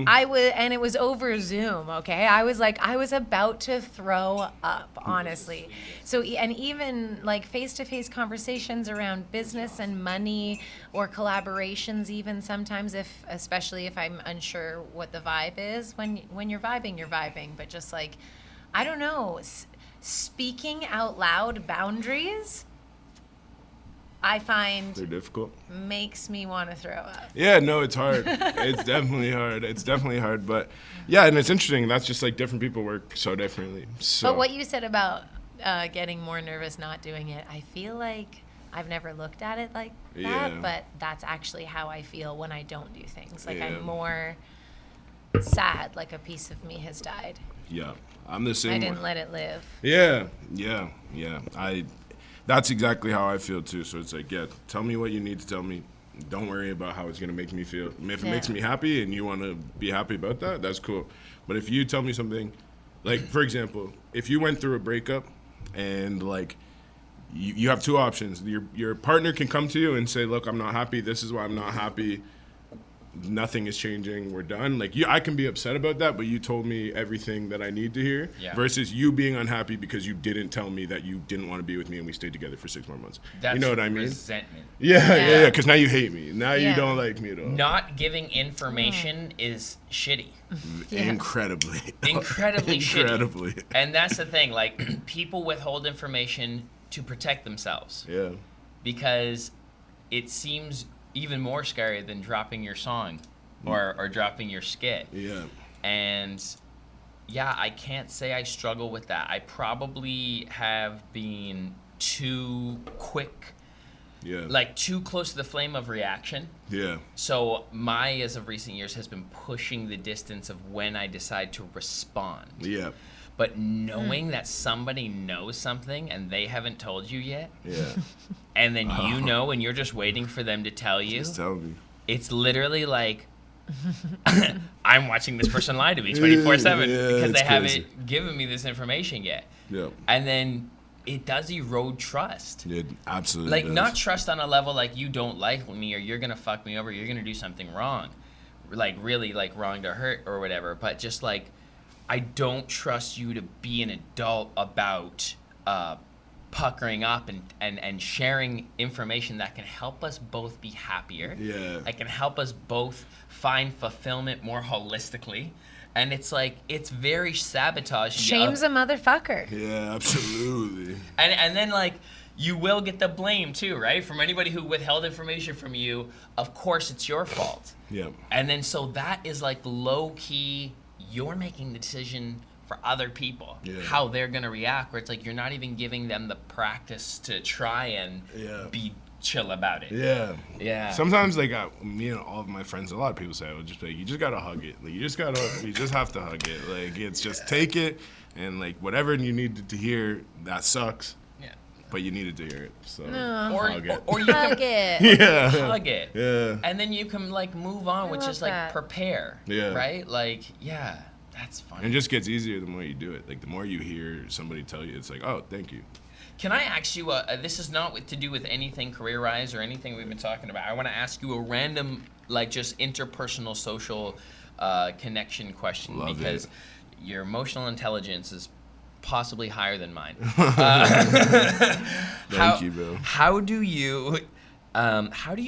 C: And it was over Zoom, okay? I was about to throw up, honestly. So, and even like face-to-face conversations around business and money or collaborations, even sometimes, especially if I'm unsure what the vibe is, when you're vibing, but just like, I don't know, speaking out loud boundaries, I find
A: They're difficult.
C: makes me want to throw up.
A: Yeah, no, it's hard. It's definitely hard. But yeah, and it's interesting. That's just like different people work so differently. So.
C: But what you said about getting more nervous not doing it, I feel like I've never looked at it like that,
A: Yeah.
C: but that's actually how I feel when I don't do things. Like
A: Yeah.
C: I'm more sad, like a piece of me has died.
A: Yeah, I'm the same
C: I
A: way.
C: didn't let it live.
A: Yeah. That's exactly how I feel too. So it's like, yeah, tell me what you need to tell me. Don't worry about how it's gonna make me feel. If it makes me happy and you want to be happy about that, that's cool. But if you tell me something, like for example, if you went through a breakup and like you have two options. Your partner can come to you and say, look, I'm not happy. This is why I'm not happy. Nothing is changing. We're done. Like I can be upset about that, but you told me everything that I need to hear.
B: Yeah.
A: Versus you being unhappy because you didn't tell me that you didn't want to be with me, and we stayed together for 6 more months.
B: That's
A: you know what I mean?
B: resentment.
A: Yeah. Because now you hate me. Now you
C: Yeah.
A: don't like me at all.
B: Not giving information is shitty.
A: Incredibly.
B: Incredibly shitty.
A: Incredibly.
B: And that's the thing. Like, people withhold information to protect themselves
A: Yeah.
B: because it seems even more scary than dropping your song or dropping your skit.
A: Yeah.
B: And yeah, I can't say I struggle with that. I probably have been too quick,
A: Yeah.
B: like too close to the flame of reaction.
A: Yeah.
B: So my, as of recent years, has been pushing the distance of when I decide to respond.
A: Yeah.
B: But knowing that somebody knows something and they haven't told you yet,
A: Yeah.
B: and then you know and you're just waiting for them to tell you,
A: Just tell me.
B: it's literally like, I'm watching this person lie to me 24/7
A: Yeah,
B: because they
A: it's crazy.
B: haven't given me this information yet.
A: Yeah.
B: And then it does erode trust.
A: It absolutely
B: Like,
A: does.
B: not trust on a level like you don't like me or you're going to fuck me over, you're going to do something wrong. Like, really, like, wrong to hurt or whatever. But just, like, I don't trust you to be an adult about puckering up and sharing information that can help us both be happier.
A: Yeah.
B: That can help us both find fulfillment more holistically. And it's like, it's very sabotaging.
C: Shame's a motherfucker.
A: Yeah, absolutely.
B: And then, like, you will get the blame too, right? From anybody who withheld information from you, of course it's your fault.
A: Yeah.
B: And then so that is like low key, you're making the decision for other people,
A: Yeah.
B: how they're gonna react, where it's like you're not even giving them the practice to try and be chill about it.
A: Yeah.
B: Yeah.
A: Sometimes, like, me and all of my friends, a lot of people say, I would just be like, you just gotta hug it. Like, you just have to hug it. Like, it's just take it, and like whatever you needed to hear, that sucks,
B: Yeah.
A: but you needed to hear it. So
B: Or
A: hug it.
B: or you
C: Hug
B: can
C: it.
A: Yeah.
B: hug it.
A: Yeah.
B: And then you can like move on, which
C: love
B: is like
C: that.
B: prepare.
A: Yeah.
B: Right? Like, yeah, that's funny.
A: And it just gets easier the more you do it. Like, the more you hear somebody tell you, it's like, oh, thank you.
B: Can I ask you, this is not to do with anything career-wise or anything we've been talking about. I want to ask you a random, like, just interpersonal social connection question.
A: Love
B: because
A: it.
B: your emotional intelligence is possibly higher than mine.
A: Thank you, bro.
B: How do you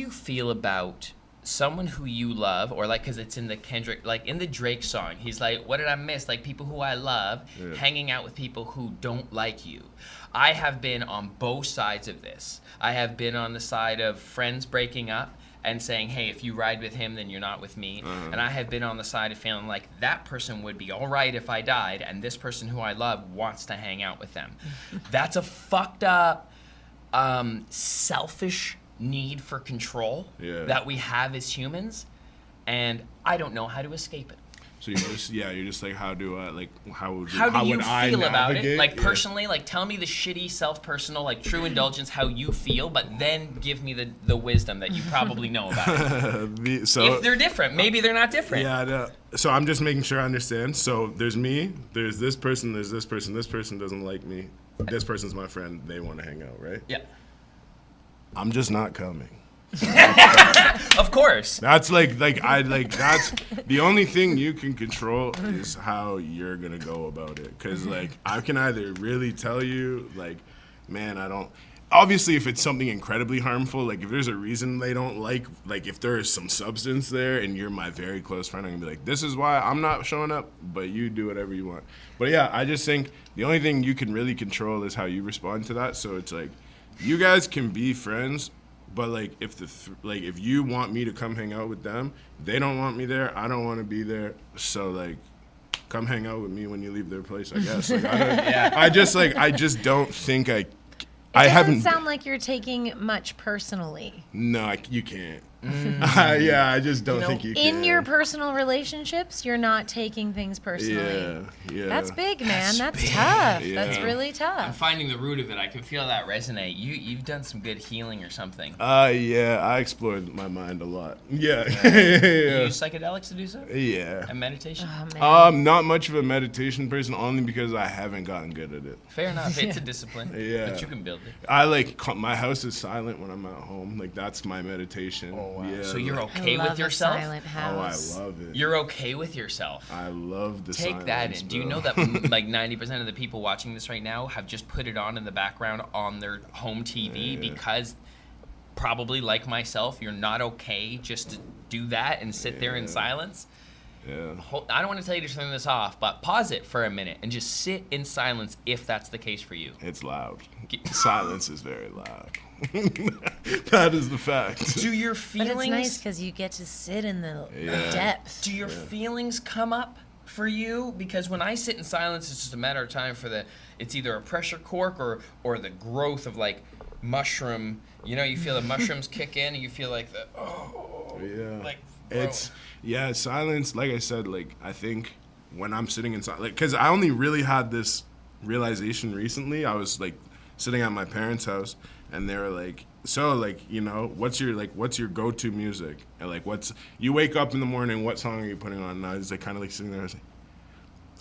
B: feel about someone who you love, or like, because it's in the Kendrick, like in the Drake song, he's like, what did I miss? Like, people who I love, hanging out with people who don't like you. I have been on both sides of this. I have been on the side of friends breaking up and saying, hey, if you ride with him, then you're not with me. And I have been on the side of feeling like that person would be all right if I died, and this person who I love wants to hang out with them. That's a fucked up, selfish need for control that we have as humans, and I don't know how to escape it.
A: So you're just like, how do I, like, how
B: How
A: would
B: do you
A: I
B: feel about it?
A: navigate?
B: Like,
A: Yeah.
B: personally, like, tell me the shitty self-personal, like, true indulgence, how you feel, but then give me the wisdom that you probably know about it.
A: So
B: If they're different, maybe they're not different.
A: yeah, I know. So I'm just making sure I understand. So there's me, there's this person this person doesn't like me. This person's my friend, they want to hang out, right?
B: Yeah.
A: I'm just not coming.
B: Of course.
A: That's that's the only thing you can control is how you're gonna go about it. Cause like I can either really tell you like, man, I don't. Obviously, if it's something incredibly harmful, like if there's a reason they don't like if there is some substance there and you're my very close friend, I'm gonna be like, this is why I'm not showing up, but you do whatever you want. But yeah, I just think the only thing you can really control is how you respond to that. So it's like, you guys can be friends, but like if if you want me to come hang out with them, they don't want me there, I don't want to be there. So like, come hang out with me when you leave their place, I guess. Like, I just don't think
C: It doesn't sound like you're taking much personally.
A: No, you can't. I just don't think you can.
C: In your personal relationships, you're not taking things personally.
A: Yeah.
C: That's big, man. That's
B: big.
C: tough.
A: Yeah.
C: That's really
B: I'm
C: tough.
B: finding the root of it. I can feel that resonate. You've done some good healing or something.
A: Yeah, I explored my mind a lot. Yeah.
B: You use psychedelics to do so?
A: Yeah.
B: And meditation?
C: Oh, man.
A: Not much of a meditation person, only because I haven't gotten good at it.
B: Fair enough. It's a discipline.
A: Yeah.
B: But you can build it.
A: I my house is silent when I'm at home. Like that's my meditation.
B: Oh, wow.
A: Yeah,
B: So you're
A: like,
B: okay
C: I love
B: with
C: a
B: yourself?
C: silent house.
A: Oh, I love it.
B: You're okay with yourself.
A: I love the
B: Take
A: silence,
B: that in. Do you
A: bro.
B: know that like 90% of the people watching this right now have just put it on in the background on their home TV because probably like myself, you're not okay just to do that and sit there in silence?
A: Yeah.
B: I don't want to tell you to turn this off, but pause it for a minute and just sit in silence if that's the case for you.
A: It's loud. Silence is very loud. That is the fact.
B: Do your
C: But
B: feelings
C: it's nice because you get to sit in the depth.
B: Do your feelings come up for you? Because when I sit in silence, it's just a matter of time for it's either a pressure cork or the growth of like mushroom. You know, you feel the mushrooms kick in and you feel like
A: silence. Like I said, like I think when I'm sitting in silence, because I only really had this realization recently. I was like sitting at my parents' house and they were like, so like, you know, what's your go-to music? And like, you wake up in the morning, what song are you putting on? And I was like kind of like sitting there, I was like,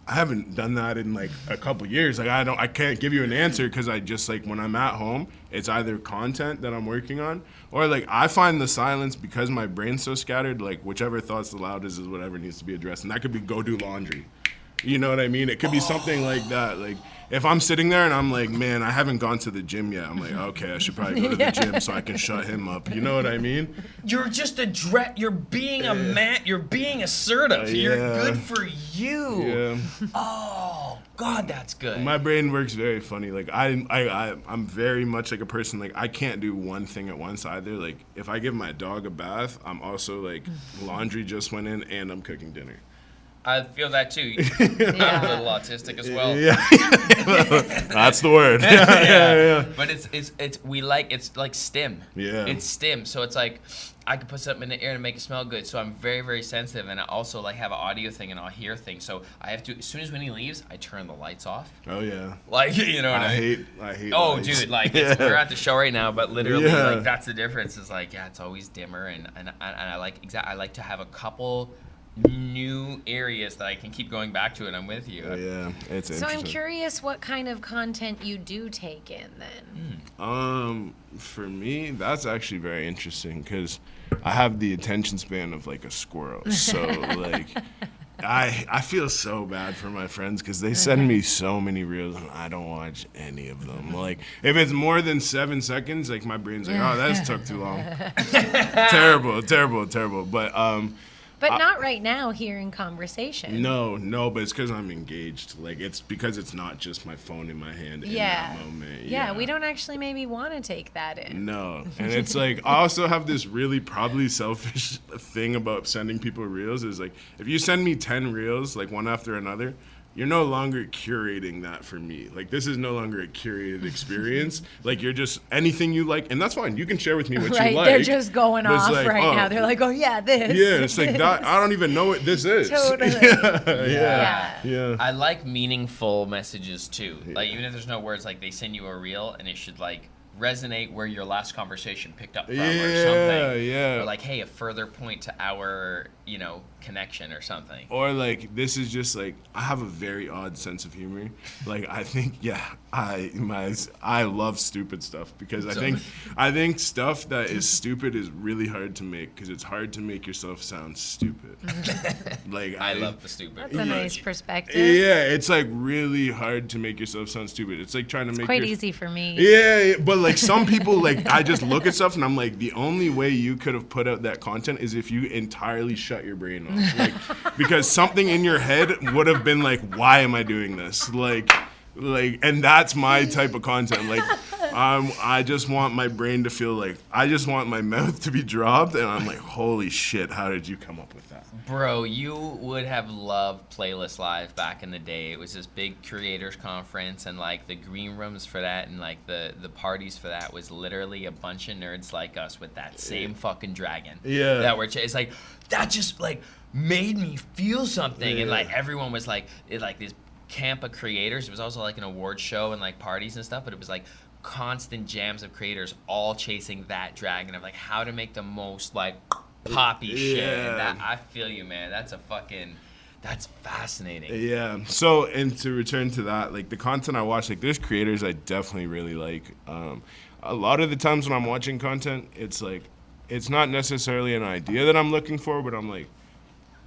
A: I haven't done that in like a couple years. Like I can't give you an answer because I just like when I'm at home, it's either content that I'm working on or like I find the silence because my brain's so scattered, like whichever thought's the loudest is whatever needs to be addressed. And that could be go do laundry. You know what I mean? It could be something like that. Like if I'm sitting there and I'm like, man, I haven't gone to the gym yet. I'm like, okay, I should probably go to the gym so I can shut him up. You know what I mean?
B: You're just you're being a man. You're being assertive. You're good for you.
A: Yeah.
B: Oh God, that's good.
A: My brain works very funny. Like I'm very much like a person. Like I can't do one thing at once either. Like if I give my dog a bath, I'm also like laundry just went in and I'm cooking dinner.
B: I feel that too. I'm a little autistic as well.
A: Yeah, that's the word. Yeah.
B: But it's like STEM.
A: Yeah.
B: It's STEM. So it's like I could put something in the air to make it smell good. So I'm very, very sensitive, and I also like have an audio thing and I'll hear things. So I have to, as soon as Winnie leaves, I turn the lights off.
A: Oh yeah.
B: Like I hate. Oh,
A: lights.
B: dude, like we're at the show right now, but literally, like that's the difference. Is like it's always dimmer, and I like to have a couple new areas that I can keep going back to, and I'm with you.
A: Yeah, it's
C: So
A: interesting.
C: I'm curious what kind of content you do take in then.
A: For me, that's actually very interesting because I have the attention span of like a squirrel. So like, I feel so bad for my friends because they send me so many reels and I don't watch any of them. Like if it's more than 7 seconds, like my brain's like, oh, that's took too long. Terrible.
C: But not right now here in conversation.
A: No, but it's because I'm engaged. Like it's because it's not just my phone in my hand in that moment.
C: Yeah, we don't actually maybe want to take that in.
A: No, and it's like I also have this really probably selfish thing about sending people reels. Is like if you send me 10 reels like one after another, you're no longer curating that for me. Like this is no longer a curated experience. Like you're just anything you like, and that's fine. You can share with me what you like.
C: They're just going off
A: like,
C: right now. They're like, oh yeah, this.
A: Yeah, it's like that. I don't even know what this is.
C: Totally.
A: Yeah.
B: I like meaningful messages too. Like even if there's no words, like they send you a reel and it should like resonate where your last conversation picked up from or
A: Yeah,
B: something.
A: yeah.
B: Or like, hey, a further point to our, connection or something.
A: Or like, this is just like, I have a very odd sense of humor. Like, I think, I love stupid stuff because I think stuff that is stupid is really hard to make because it's hard to make yourself sound stupid. Like,
B: I love the stupid.
C: That's a nice perspective.
A: Yeah, it's like really hard to make yourself sound stupid. It's like trying to make
C: Quite easy for me.
A: Yeah, but like some people, like I just look at stuff and I'm like, the only way you could have put out that content is if you entirely shut your brain off. Like, because something in your head would have been like, why am I doing this? Like, and that's my type of content. Like, I just want my brain to feel like, I just want my mouth to be dropped, and I'm like, holy shit, how did you come up with that?
B: Bro, you would have loved Playlist Live back in the day. It was this big creators conference, and like the green rooms for that and like the parties for that was literally a bunch of nerds like us with that same fucking dragon.
A: Yeah.
B: That were it's like that just like made me feel something,
A: Yeah.
B: and like everyone was like this camp of creators. It was also like an award show and like parties and stuff, but it was like constant jams of creators all chasing that dragon of like how to make the most like poppy shit.
A: Yeah.
B: And that I feel you, man. That's fascinating.
A: Yeah. So, and to return to that, like the content I watch, like there's creators I definitely really like. A lot of the times when I'm watching content, it's like, it's not necessarily an idea that I'm looking for, but I'm like,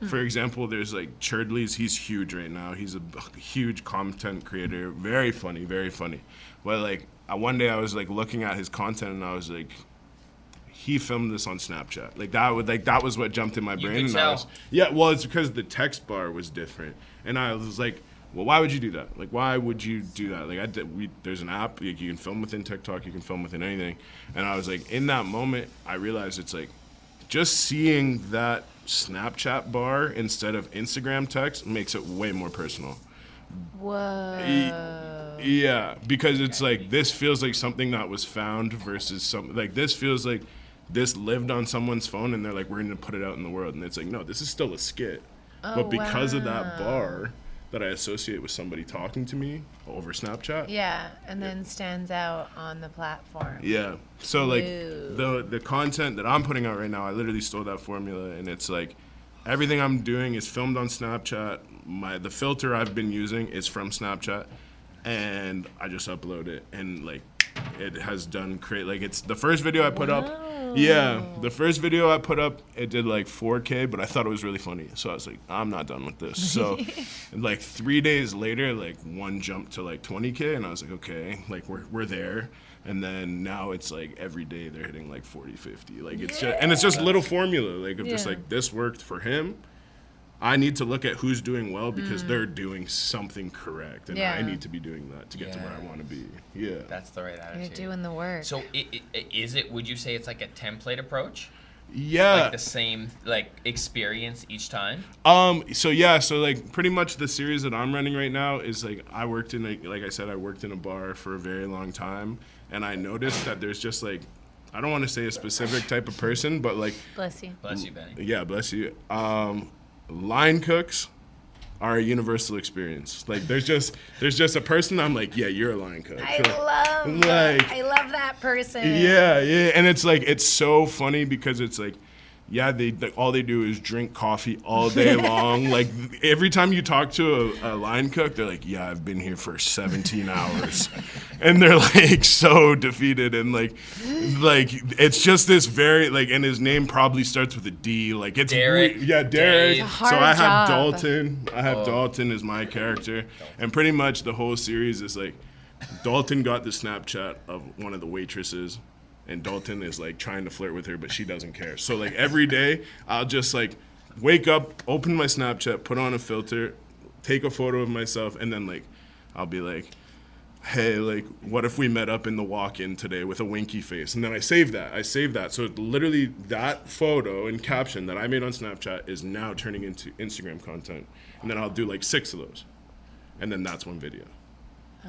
A: for example, there's like Churdley's, he's huge right now. He's a huge content creator, very funny, very funny. But like, one day I was like looking at his content and I was like, he filmed this on Snapchat. That was what jumped in my brain.
B: could
A: And I
B: tell.
A: was, it's because the text bar was different. And I was like, well, why would you do that? Like, why would you do that? Like, there's an app, like, you can film within TikTok, you can film within anything. And I was like, in that moment, I realized it's like, just seeing that Snapchat bar instead of Instagram text makes it way more personal.
C: Whoa.
A: Yeah, because it's like, this feels like something that was found versus something, like, this feels like this lived on someone's phone and they're like, we're going to put it out in the world. And it's like, no, this is still a skit. But because of that bar that I associate with somebody talking to me over Snapchat.
C: Yeah, and then stands out on the platform.
A: Yeah. So like
C: Whoa.
A: the content that I'm putting out right now, I literally stole that formula, and it's like everything I'm doing is filmed on Snapchat. The filter I've been using is from Snapchat, and I just upload it, and like it has done great. Like it's the first video I put up. Yeah, the first video I put up, it did like 4K, but I thought it was really funny. So I was like, I'm not done with this. So like 3 days later, like one jumped to like 20K, and I was like, okay, like we're there. And then now it's like every day they're hitting like 40, 50. Like it's just, and it's just little formula, like of just
C: Yeah.
A: like this worked for him. I need to look at who's doing well because they're doing something correct, and
C: Yeah.
A: I need to be doing that to get to where I want to be. Yeah.
B: That's the right
C: You're
B: attitude.
C: doing the work.
B: So would you say it's like a template approach?
A: Yeah.
B: Like the same like experience each time?
A: So like pretty much the series that I'm running right now is like I worked in a bar for a very long time, and I noticed that there's just like, I don't want to say a specific type of person, but like,
C: Bless you.
B: Bless you, Benny.
A: yeah, bless you. Line cooks are a universal experience. Like there's just a person I'm like, yeah, you're a line cook.
C: I love that person.
A: Yeah, and it's like, it's so funny because it's like, yeah, all they do is drink coffee all day long. Like every time you talk to a line cook, they're like, yeah, I've been here for 17 hours. And they're like so defeated, and like it's just this very like, and his name probably starts with a D. Like it's
B: Derek.
A: Yeah, Derek.
B: Dave.
C: It's a hard
A: So I have
C: job.
A: Dalton. Dalton as my character, and pretty much the whole series is like, Dalton got the Snapchat of one of the waitresses, and Dalton is like trying to flirt with her, but she doesn't care. So like every day, I'll just like wake up, open my Snapchat, put on a filter, take a photo of myself, and then like I'll be like, hey, like what if we met up in the walk-in today with a winky face? And then I save that. So literally that photo and caption that I made on Snapchat is now turning into Instagram content. And then I'll do like 6 of those. And then that's one video.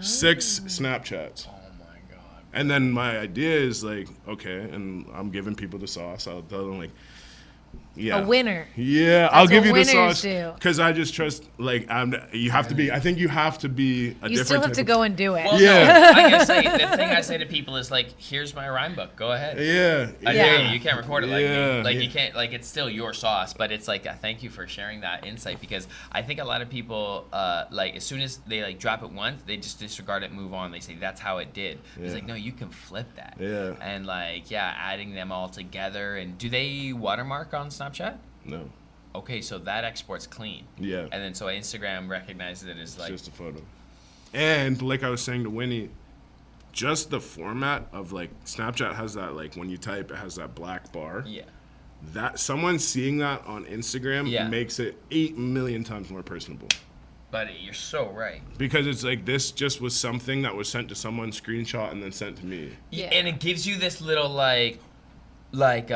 A: 6 Snapchats.
B: Oh my god.
A: And then my idea is like, okay, and I'm giving people the sauce. I'll tell them like,
C: A winner.
A: Yeah, I'll give
C: what
A: you the
C: winners
A: sauce
C: do.
A: because I just trust. Like, you have to be. I think you have to be a different.
C: You still have
A: type
C: to
A: of-
C: go and do it.
B: Well,
A: Yeah.
B: no, I gotta say, the thing I say to people is like, here's my rhyme book. Go ahead.
A: Yeah,
B: I
C: Yeah.
B: dare you. You can't record it like
A: Yeah,
B: me. Like
A: yeah.
B: you can't. Like it's still your sauce, but it's like thank you for sharing that insight because I think a lot of people like as soon as they like drop it once, they just disregard it, and move on. They say that's how it did. It's
A: Yeah.
B: like no, you can flip that.
A: Yeah.
B: And like adding them all together. And do they watermark on Snapchat?
A: No.
B: Okay, so that export's clean.
A: Yeah.
B: And then so Instagram recognizes it as
A: It's
B: like
A: just a photo. And like I was saying to Winnie, just the format of like Snapchat has that like when you type it has that black bar.
B: yeah.
A: That someone seeing that on Instagram
B: Yeah.
A: makes it 8 million times more personable.
B: Buddy, you're so right.
A: Because it's like this just was something that was sent to someone, screenshot, and then sent to me.
C: Yeah.
B: And it gives you this little like
C: Look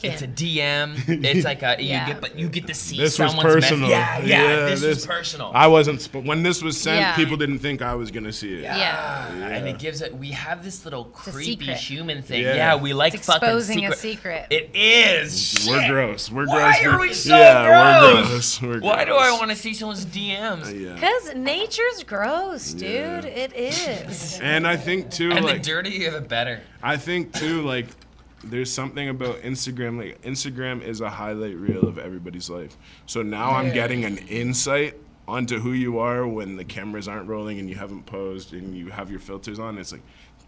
B: it's a
C: in.
B: DM. It's like a
C: Yeah.
B: you get to see
A: This was
B: someone's
A: personal.
B: Yeah, this was personal.
A: I wasn't. When this was sent,
C: Yeah.
A: people didn't think I was gonna see it.
C: Yeah.
B: And it gives it. We have this little
C: a
B: creepy
C: secret.
B: human thing.
A: Yeah.
B: Yeah, we like
C: It's
B: fucking
C: exposing a secret.
B: It is.
A: We're
B: Shit.
A: gross. We're
B: Why
A: gross.
B: are we so
A: yeah,
B: gross?
A: We're gross. We're
B: Why do
A: gross.
B: I want to see someone's DMs?
A: Yeah.
C: Because nature's gross, dude.
A: Yeah.
C: It is.
A: And I think too,
B: And the
A: like
B: dirtier the better.
A: I think too, like there's something about Instagram. Like Instagram is a highlight reel of everybody's life. So now I'm getting an insight onto who you are when the cameras aren't rolling and you haven't posed and you have your filters on. It's like,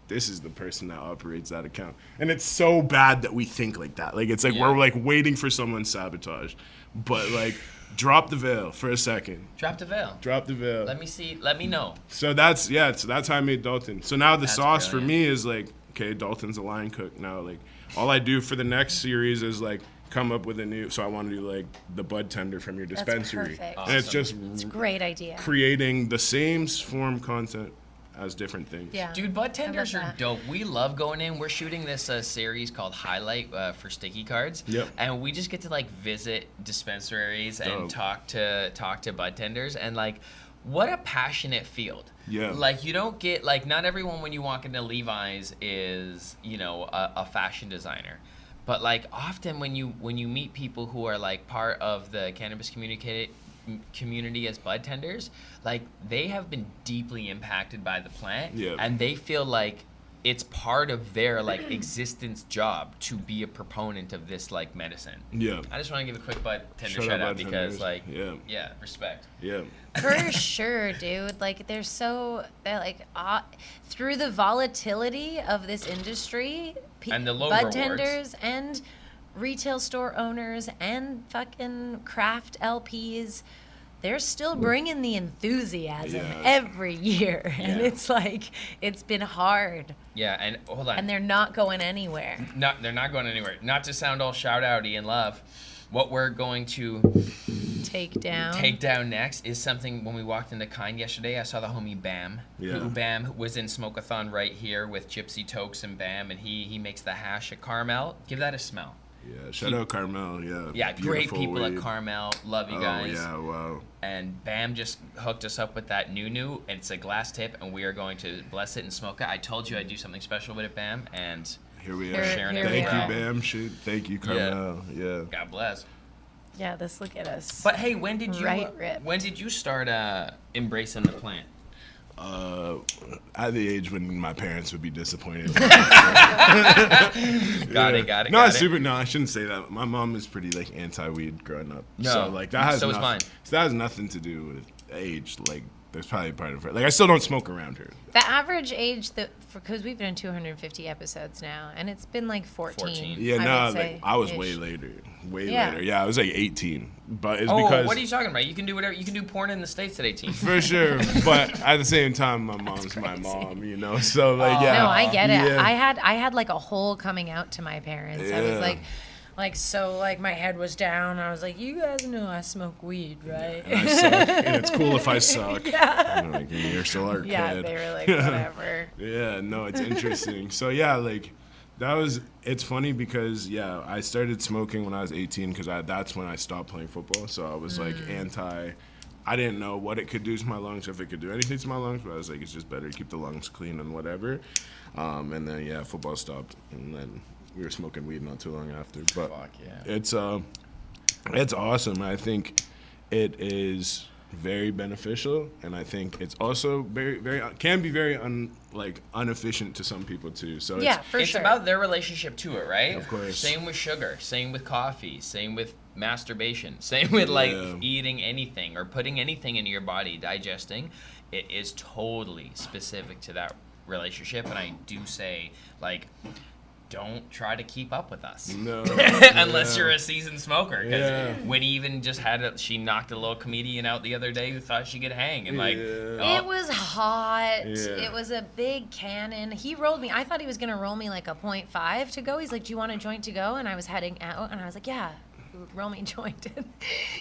A: this is the person that operates that account. And it's so bad that we think like that. Like it's like
B: Yeah.
A: we're like waiting for someone's sabotage. But like drop the veil for a second.
B: Drop the veil.
A: Drop the veil.
B: Let me see. Let me know.
A: So that's how I made Dalton. So now the
B: That's
A: sauce for
B: brilliant.
A: me is like, okay, Dalton's a line cook now. Like all I do for the next series is like come up with a new. So I want to do like the bud tender from your
C: That's
A: dispensary,
C: perfect.
A: and it's just
C: It's a great idea.
A: creating the same form content as different things.
C: Yeah.
B: Dude, bud tenders
C: love
B: are
C: that.
B: dope. We love going in. We're shooting this series called Highlight for sticky cards.
A: Yep.
B: And we just get to like visit dispensaries and
A: Dope.
B: talk to bud tenders and like what a passionate field.
A: Yeah.
B: Like you don't get like not everyone when you walk into Levi's is, you know, a fashion designer. But like often when you meet people who are like part of the cannabis community as bud tenders, like they have been deeply impacted by the plant
A: Yeah.
B: and they feel like it's part of their like existence job to be a proponent of this like medicine.
A: Yeah.
B: I just want to give a quick bud tender
A: Shout out
B: shout out
A: bud
B: because
A: tenders.
B: like
A: Yeah.
B: respect.
A: Yeah.
C: For sure, dude. Like they're like through the volatility of this industry,
B: And the low
C: bud
B: rewards.
C: tenders and retail store owners and fucking craft LPs, they're still bringing the enthusiasm
A: Yeah.
C: every year, and
A: Yeah.
C: it's like it's been hard,
B: Yeah, and hold on.
C: and they're not going anywhere.
B: They're not going anywhere. Not to sound all shout outy and love. What we're going to
C: Take down.
B: take down next is something when we walked into Kind yesterday, I saw the homie Bam.
A: Yeah.
B: Who Bam was in Smoke-a-thon right here with Gypsy Tokes and Bam, and he makes the hash at Carmel. Give that a smell.
A: Yeah. Shout out Carmel. Yeah.
B: Yeah, great
A: Beautiful
B: people
A: weed.
B: at Carmel. Love you guys.
A: Oh yeah. Wow.
B: And Bam just hooked us up with that new. It's a glass tip, and we are going to bless it and smoke it. I told you I'd do something special with it, Bam, and
A: Here we
C: Here-
A: are.
B: sharing
C: here
B: it
C: we
A: Thank
B: with
A: you,
C: are.
A: Bam. Shit. Thank you, Carmel. Yeah.
B: God bless.
C: Yeah, this look at us.
B: But hey, when did you
C: Right ripped.
B: when did you start embracing the plant?
A: At the age when my parents would be disappointed.
B: Got it.
A: No, it's super. No, I shouldn't say that. My mom was pretty like anti-weed growing up.
B: No,
A: so like that has
B: so is
A: nothing,
B: mine.
A: So that has nothing to do with age. Like that's probably part of it. Like I still don't smoke around her.
C: The average age because we've done 250 episodes now, and it's been like 14.
B: 14.
A: Yeah,
C: I
A: no,
C: would
A: like
C: say,
A: I was
C: ish.
A: way later. Way
C: Yeah.
A: later. Yeah, I was like 18. But it's
B: Oh,
A: because
B: what are you talking about? You can do whatever. You can do porn in the States at 18.
A: for sure. But at the same time, my mom's my
C: crazy.
A: mom. You know, so like yeah.
C: No, I get it.
A: Yeah.
C: I had like a whole coming out to my parents. I was
A: Yeah.
C: like my head was down. I was like, you guys know I smoke weed, right?
A: And I suck, and it's cool if I suck.
C: Yeah.
A: And like, you're still our
C: Yeah,
A: kid.
C: they were like, whatever.
A: Yeah, no, it's interesting. So yeah, like it's funny because yeah, I started smoking when I was 18 because that's when I stopped playing football. So I was like I didn't know what it could do to my lungs, if it could do anything to my lungs, but I was like, it's just better to keep the lungs clean and whatever. And then yeah, football stopped, and then we were smoking weed not too long after. But
B: Fuck yeah.
A: it's awesome. I think it is very beneficial, and I think it's also very can be very inefficient to some people too. So
C: Yeah, for
B: It's
C: sure.
B: about their relationship to it, right?
A: Of course.
B: Same with sugar, same with coffee, same with masturbation, same with like
A: Yeah.
B: eating anything or putting anything into your body, digesting. It is totally specific to that relationship, and I do say like, don't try to keep up with us.
A: no,
B: Unless you're a seasoned smoker. Because
A: Yeah.
B: Winnie even just she knocked a little comedian out the other day who thought she could hang. And like,
A: Yeah.
C: It was hot.
A: Yeah.
C: It was a big cannon. He rolled me. I thought he was going to roll me like a 0.5 to go. He's like, do you want a joint to go? And I was heading out, and I was like, yeah, roll me a joint.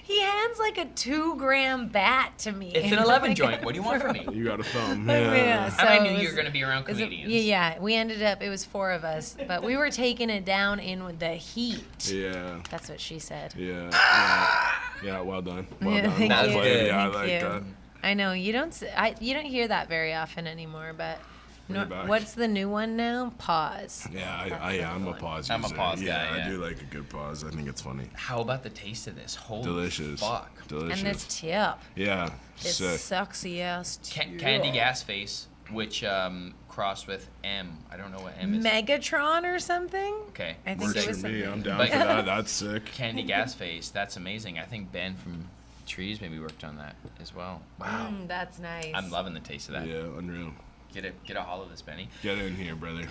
C: He hands like a 2-gram bat to me.
B: it's an
C: And I'm
B: 11
C: like,
B: joint. What do you want from me?
A: You got a thumb.
C: Yeah.
B: And I
C: So
B: knew
C: it
B: you
C: was-
B: were going to be around
C: Is it-
B: comedians.
C: yeah, we ended up, it was 4 of us, but we were taking it down in with the heat.
A: Yeah.
C: That's what she said.
A: Yeah. Yeah. Well done. Well
C: Yeah,
A: done.
C: thank
B: That's
C: you.
B: good.
A: Yeah, I
C: Thank
A: like
C: you.
A: that.
C: I know you don't. You don't hear that very often anymore. But
A: Bring it back.
C: what's the new one now? Pause.
A: Yeah,
C: That's
A: I'm a
C: the one.
A: pause
B: I'm a
A: user.
B: pause
A: yeah,
B: guy, yeah.
A: I do like a good pause. I think it's funny.
B: How about the taste of this? Holy
A: Delicious.
B: fuck.
A: Delicious.
C: And this tip,
A: yeah.
C: it's
A: Sick.
C: sexy ass tip.
B: Candy gas face, which crossed with M. I don't know what M is.
C: Megatron or something.
B: Okay.
C: I think
A: Works
C: it was
A: for me.
C: something.
A: I'm down
B: But-
A: for that. That's sick.
B: Candy gas face. That's amazing. I think Ben from Trees maybe worked on that as well. Wow.
C: That's nice.
B: I'm loving the taste of that.
A: Yeah, unreal.
B: Get a haul of this, Benny.
A: Get in here, brother.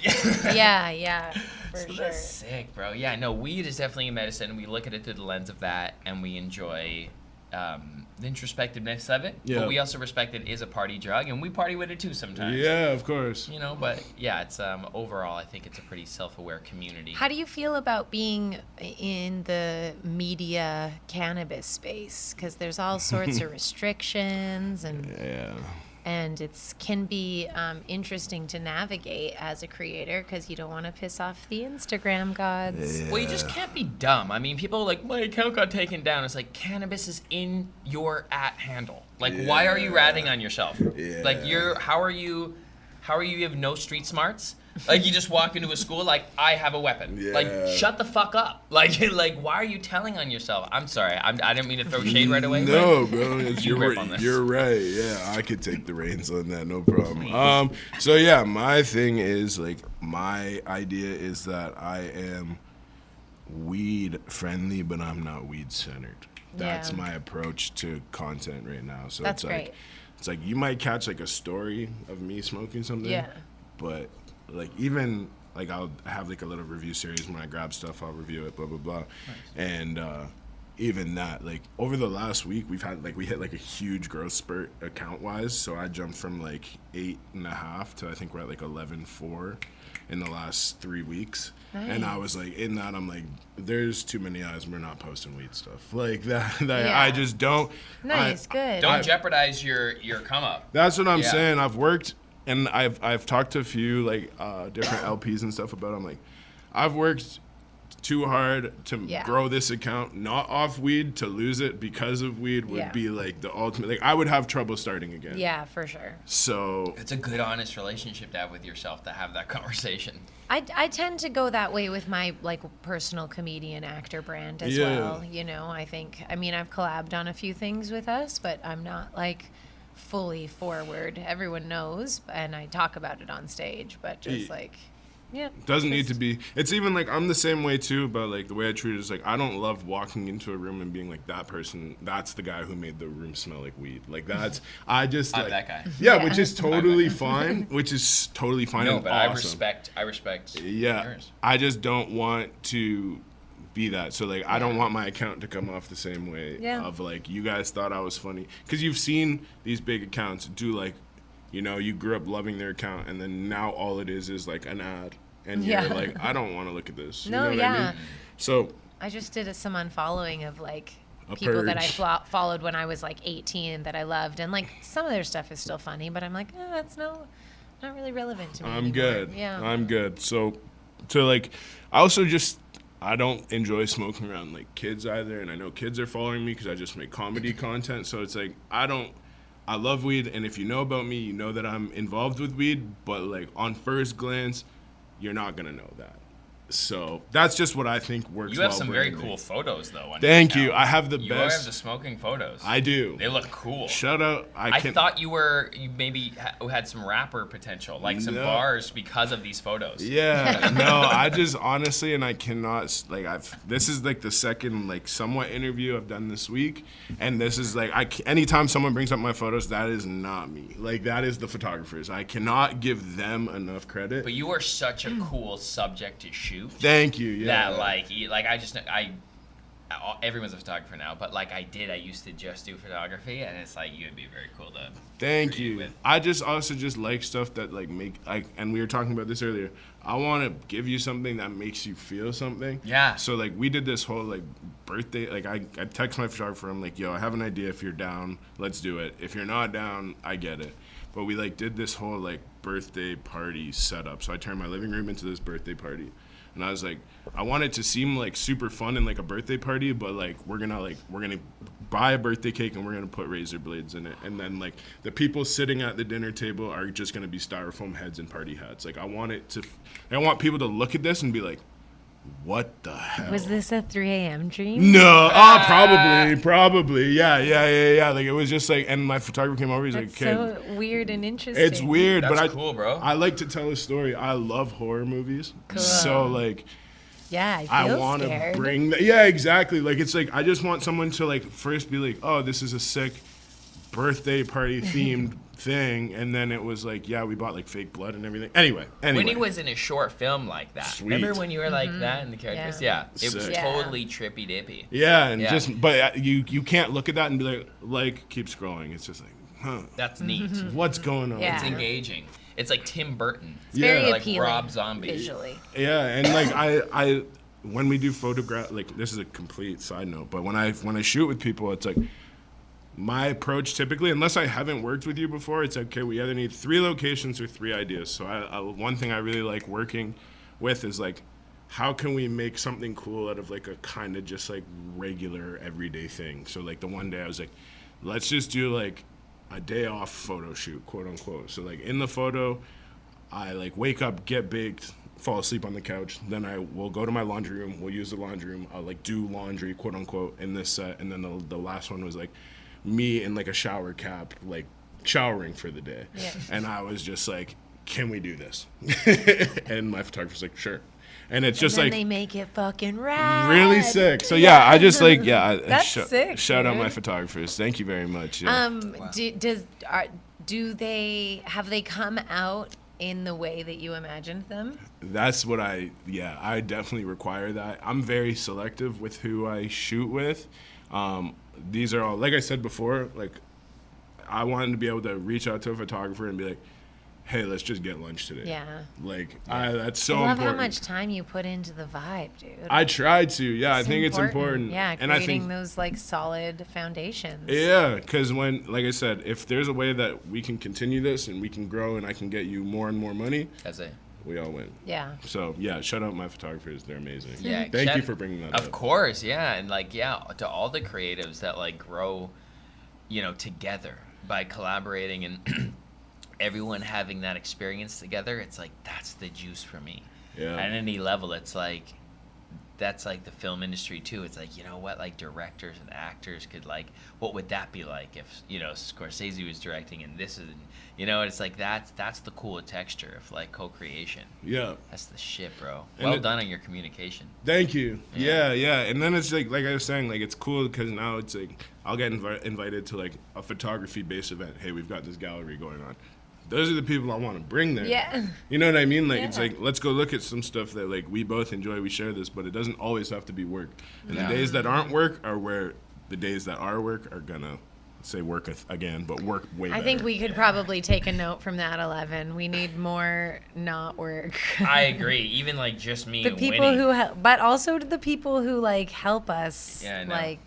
C: Yeah, for
B: So
C: sure.
B: that's sick, bro. Yeah, no, weed is definitely a medicine. We look at it through the lens of that, and we enjoy the introspectiveness of it.
A: Yeah.
B: But we also respect it is a party drug, and we party with it too sometimes.
A: Yeah, of course.
B: You know, but yeah, it's overall, I think it's a pretty self-aware community.
C: How do you feel about being in the media cannabis space? Because there's all sorts of restrictions and it's can be interesting to navigate as a creator because you don't want to piss off the Instagram gods.
B: Well, you just can't be dumb. I mean, people are like, my account got taken down. It's like, cannabis is in your @ handle. Like, why are you ratting on yourself?
A: Yeah.
B: Like, how are you have no street smarts? Like, you just walk into a school like, I have a weapon.
A: Yeah.
B: Like, shut the fuck up. Like, why are you telling on yourself? I'm sorry. I didn't mean to throw shade right away.
A: No, bro.
B: You rip on this.
A: You're right. Yeah, I could take the reins on that. No problem. So yeah, my thing is like my idea is that I am weed friendly, but I'm not weed centered. That's
C: Yeah.
A: my approach to content right now. So
C: That's
A: it's like
C: great.
A: it's like you might catch like a story of me smoking something.
C: Yeah.
A: But like even like I'll have like a little review series when I grab stuff, I'll review it, blah blah blah. And even that, like over the last week we hit like a huge growth spurt account wise. So I jumped from like 8.5 to I think we're at like 11.4 in the last 3 weeks. And I was like, in that I'm like, there's too many eyes. We're not posting weed stuff like that.
C: Yeah.
A: I just don't.
C: Nice, good.
B: Don't jeopardize your come up.
A: That's what I'm
B: Yeah.
A: saying. I've worked and I've talked to a few like different LPs and stuff about it. I'm like, I've worked too hard to
C: Yeah.
A: grow this account, not off weed, to lose it because of weed would
C: Yeah.
A: be like the ultimate. Like I would have trouble starting again.
C: Yeah, for sure.
A: So
B: It's a good, honest relationship to have with yourself to have that conversation.
C: I tend to go that way with my like personal comedian actor brand as
A: Yeah.
C: well. You know, I mean I've collabed on a few things with us, but I'm not like fully forward. Everyone knows, and I talk about it on stage, but just
A: Yeah.
C: like, yeah.
A: doesn't need to be. It's even like I'm the same way too, but like the way I treat it is like I don't love walking into a room and being like that person. That's the guy who made the room smell like weed. Like that's I just
B: I'm
A: like
B: that guy.
A: Yeah,
C: Yeah.
A: which is totally fine. Which is totally fine.
B: No,
A: and
B: but
A: awesome.
B: I respect
A: Yeah,
B: yours.
A: I just don't want to be that. So like, I don't want my account to come off the same way
C: Yeah.
A: of like you guys thought I was funny because you've seen these big accounts do like, you know, you grew up loving their account and then now all it is like an ad and
C: Yeah.
A: you're like, I don't want to look at this. You
C: No,
A: know what
C: yeah.
A: I mean? So
C: I just did some unfollowing of like
A: A
C: people that I
A: purge.
C: followed when I was like 18 that I loved, and like some of their stuff is still funny, but I'm like, it's not really relevant to me.
A: I'm
C: anymore.
A: good.
C: Yeah.
A: I'm good. So like, I also just. I don't enjoy smoking around like kids either, and I know kids are following me because I just make comedy content. So it's like I love weed, and if you know about me, you know that I'm involved with weed. But like on first glance, you're not gonna know that. So that's just what I think works.
B: You have
A: well
B: some very
A: branding.
B: cool photos, though. On
A: Thank
B: your
A: you.
B: account.
A: I have the
B: You
A: best.
B: have the smoking photos.
A: I do.
B: They look cool.
A: Shout out.
B: I thought you maybe had some rapper potential, like some
A: No.
B: bars because of these photos.
A: Yeah, no, I just honestly, and I cannot, like, this is like the second, like, somewhat interview I've done this week, and this is like, anytime someone brings up my photos, that is not me. Like, that is the photographers. I cannot give them enough credit.
B: But you are such a cool subject to shoot.
A: Thank you, yeah.
B: That everyone's a photographer now, but like I used to just do photography, and it's like you would be very cool to.
A: Thank
B: create
A: you.
B: with.
A: I just also just like stuff that like and we were talking about this earlier. I want to give you something that makes you feel something.
B: Yeah.
A: So like we did this whole like birthday, like I text my photographer, I'm like, yo, I have an idea. If you're down, let's do it. If you're not down, I get it. But we like did this whole like birthday party setup. So I turned my living room into this birthday party. And I was like, I want it to seem like super fun and like a birthday party, but like we're gonna buy a birthday cake and we're gonna put razor blades in it, and then like the people sitting at the dinner table are just gonna be styrofoam heads and party hats. Like I want people to look at this and be like, what the hell?
C: Was this a 3 a.m. dream?
A: No, probably, yeah. Like it was just like, and my photographer came over. He's
C: That's
A: like,
C: so
A: "Kid,
C: weird and interesting.
A: it's weird,
B: That's
A: but
B: cool, bro.
A: I like to tell a story. I love horror movies,
C: Cool.
A: so like."
C: Yeah,
A: I
C: feel
A: want to
C: scared.
A: bring that. Yeah, exactly. Like it's like I just want someone to like first be like, oh, this is a sick birthday party themed thing, and then it was like, yeah, we bought like fake blood and everything. Anyway.
B: Winnie was in a short film like that.
A: Sweet.
B: Remember when you were like that and the characters? Yeah. It was
A: Sick.
B: totally trippy dippy.
A: Yeah, and
B: Yeah.
A: just but you can't look at that and be like keep scrolling. It's just like, huh,
B: That's neat.
A: what's going on?
C: Yeah.
B: It's engaging. It's like Tim Burton.
C: It's very
B: like
C: appealing
B: Rob Zombie.
C: visually.
A: Yeah, and like I when we do photograph, like this is a complete side note, but when I shoot with people, it's like my approach typically, unless I haven't worked with you before, it's okay. We either need 3 locations or 3 ideas. So one thing I really like working with is like, how can we make something cool out of like a kind of just like regular everyday thing? So like the one day I was like, let's just do like a day off photo shoot, quote unquote. So like in the photo, I like wake up, get baked, fall asleep on the couch. Then I will go to my laundry room. We'll use the laundry room. I'll like do laundry, quote unquote, in this set. And then the last one was like me in like a shower cap, like showering for the day.
C: Yeah.
A: And I was just like, can we do this? And my photographer's like, sure. And it's just
C: and then
A: like
C: they make it fucking rad.
A: really sick. So yeah, I just like
C: That's sick,
A: shout out
C: dude.
A: my photographers. Thank you very much. Yeah.
C: Do they have they come out in the way that you imagined them?
A: That's what I definitely require that. I'm very selective with who I shoot with. These are all, like I said before, like I wanted to be able to reach out to a photographer and be like, hey, let's just get lunch today.
C: Yeah.
A: Like, that's so
C: I love
A: important.
C: how much time you put into the vibe, dude.
A: I tried to, yeah.
C: It's
A: I think it's important.
C: Yeah,
A: and I
C: creating
A: think,
C: those like solid foundations.
A: yeah, because when, like I said, if there's a way that we can continue this and we can grow and I can get you more and more money,
B: That's it.
A: we all win.
C: Yeah.
A: So, yeah, shout out my photographers. They're amazing.
B: Yeah.
A: Thank you for bringing that up.
B: Of course, yeah. And like, yeah, to all the creatives that like grow, together by collaborating and everyone having that experience together, it's like, that's the juice for me.
A: Yeah.
B: At any level, it's like, that's like the film industry too. It's like, you know what, like directors and actors could like, what would that be like if, Scorsese was directing and this is, it's like that's the cool texture of like co-creation.
A: Yeah.
B: That's the shit, bro.
A: And
B: Well done on your communication.
A: Thank you.
B: Yeah.
A: Yeah. And then it's like I was saying, like it's cool because now it's like I'll get invited to like a photography-based event. Hey, we've got this gallery going on. Those are the people I want to bring there.
C: Yeah.
A: You know what I mean? Like it's
C: Yeah.
A: like let's go look at some stuff that like we both enjoy. We share this, but it doesn't always have to be work. And
B: Yeah.
A: the days that aren't work are where the days that are work are gonna say work again, but work way better.
C: I think we could probably take a note from that, Ellevan. We need more not work.
B: I agree. Even like just me
C: The
B: and
C: people
B: Winnie.
C: who, but also the people who like help us.
B: Yeah, I know.
C: Like,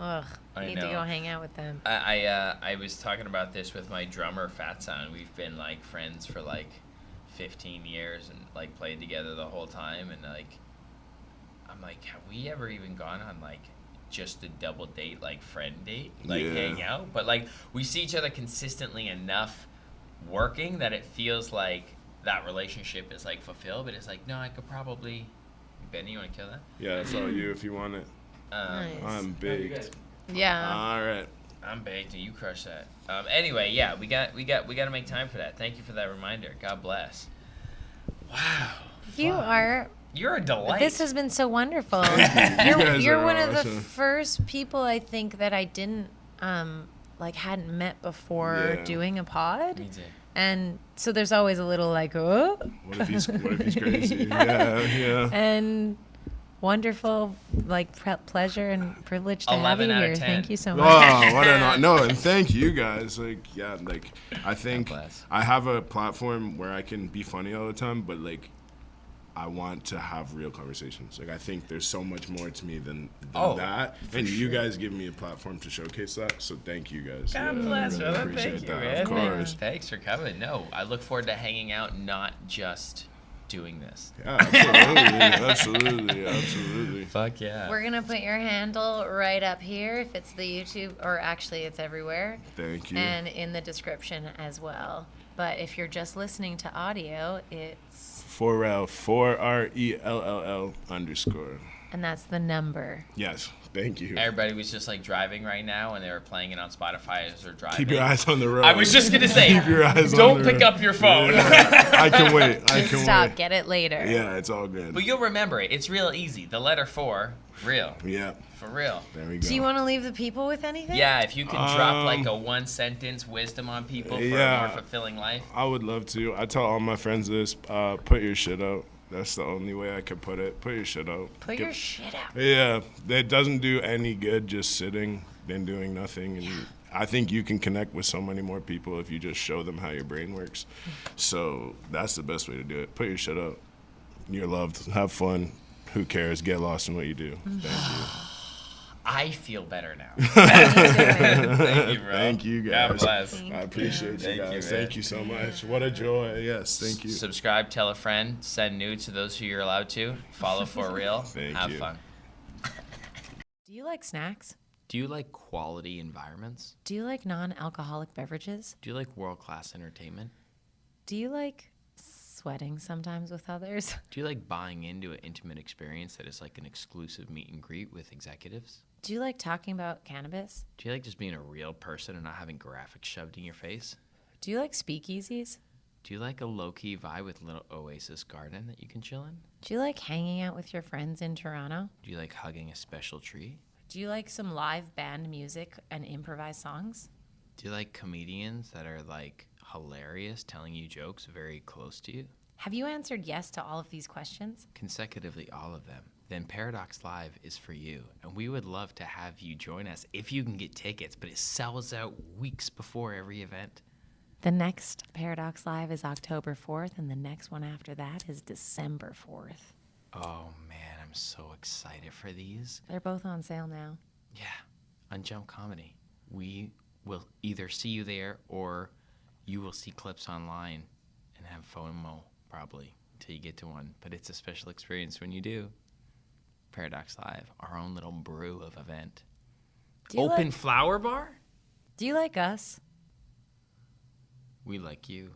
C: ugh,
B: I
C: need to
B: know.
C: go hang out with them.
B: I was talking about this with my drummer Fat Sound. We've been like friends for like 15 years and like played together the whole time, and like I'm like, have we ever even gone on like just a double date, like friend date, like
A: Yeah.
B: hang out? But like we see each other consistently enough working that it feels like that relationship is like fulfilled, but it's like, no, I could probably. Benny, you want to kill that?
A: Yeah, that's all you if you want it.
C: Nice.
A: I'm baked.
C: Yeah.
A: All right.
B: I'm baked and you crush that. Anyway, yeah, we got to make time for that. Thank you for that reminder. God bless. Wow.
C: You're
B: a delight.
C: This has been so wonderful.
A: guys
C: You're
A: are
C: one of the
A: awesome.
C: first people I think that I didn't hadn't met before
A: Yeah.
C: doing a pod.
B: Me too.
C: And so there's always a little like, oh.
A: What if he's crazy? Yeah.
C: And wonderful, like pleasure and privilege to have you
B: 11 out of
C: here.
B: 10.
C: Thank you so
A: Oh,
C: much.
A: what an no, and thank you guys. Like, yeah, like I think
B: bless.
A: I have a platform where I can be funny all the time, but like I want to have real conversations. Like I think there's so much more to me than that, and you guys give me a platform to showcase that. So thank you guys.
B: God
A: Yeah,
B: bless,
A: really
B: brother.
A: appreciate
B: Thank you,
A: that.
B: man.
A: Of course.
B: Thanks for coming. No, I look forward to hanging out, not just doing this.
A: Yeah, absolutely.
B: Fuck yeah.
C: We're gonna put your handle right up here if it's the YouTube, or actually it's everywhere,
A: Thank you.
C: and in the description as well. But if you're just listening to audio, it's
A: For Rell, 4RELLL_.
C: and that's the number.
A: Yes, thank you.
B: Everybody was just like driving right now, and they were playing it on Spotify as they're driving.
A: Keep your eyes on the road.
B: I was just gonna say,
A: Keep your eyes on
B: don't
A: the
B: pick
A: road.
B: up your phone.
A: Yeah, I can wait. I
C: Just
A: can
C: stop.
A: wait.
C: Get it later.
A: Yeah, it's all good.
B: But you'll remember it. It's real easy. The letter 4, real.
A: Yeah,
B: For real.
A: there we go.
C: Do you want to leave the people with anything?
B: Yeah, if you can drop like a 1-sentence wisdom on people for a
A: yeah.
B: more fulfilling life.
A: I would love to. I tell all my friends this. Put your shit out. That's the only way I could put it. Put your shit out.
C: Put your shit out.
A: Yeah, that doesn't do any good just sitting and doing nothing. And I think you can connect with so many more people if you just show them how your brain works. So that's the best way to do it. Put your shit out. You're loved. Have fun. Who cares? Get lost in what you do. Thank you.
B: I feel better now. Thank you, bro.
A: Thank you,
B: God
A: guys.
B: bless.
A: I appreciate you
B: Thank you,
A: guys.
B: man.
A: Thank you so much. What a joy. Yes, thank you.
B: Subscribe, tell a friend, send nudes to those who you're allowed to. Follow for real.
A: Thank
B: Have
A: you.
B: fun.
C: Do you like snacks?
B: Do you like quality environments?
C: Do you like non-alcoholic beverages?
B: Do you like world-class entertainment?
C: Do you like sweating sometimes with others?
B: Do you like buying into an intimate experience that is like an exclusive meet and greet with executives?
C: Do you like talking about cannabis?
B: Do you like just being a real person and not having graphics shoved in your face?
C: Do you like speakeasies?
B: Do you like a low-key vibe with a little oasis garden that you can chill in?
C: Do you like hanging out with your friends in Toronto?
B: Do you like hugging a special tree?
C: Do you like some live band music and improvised songs?
B: Do you like comedians that are like hilarious, telling you jokes very close to you?
C: Have you answered yes to all of these questions?
B: Consecutively, all of them. Then Paradox Live is for you, and we would love to have you join us if you can get tickets, but it sells out weeks before every event.
C: The next Paradox Live is October 4th, and the next one after that is December 4th.
B: Oh man, I'm so excited for these.
C: They're both on sale now.
B: Yeah, on Jump Comedy. We will either see you there or you will see clips online and have FOMO probably until you get to one. But it's a special experience when you do. Paradox Live, our own little brew of event.
C: Do you
B: Open
C: like,
B: flower bar?
C: do you like us?
B: We like you.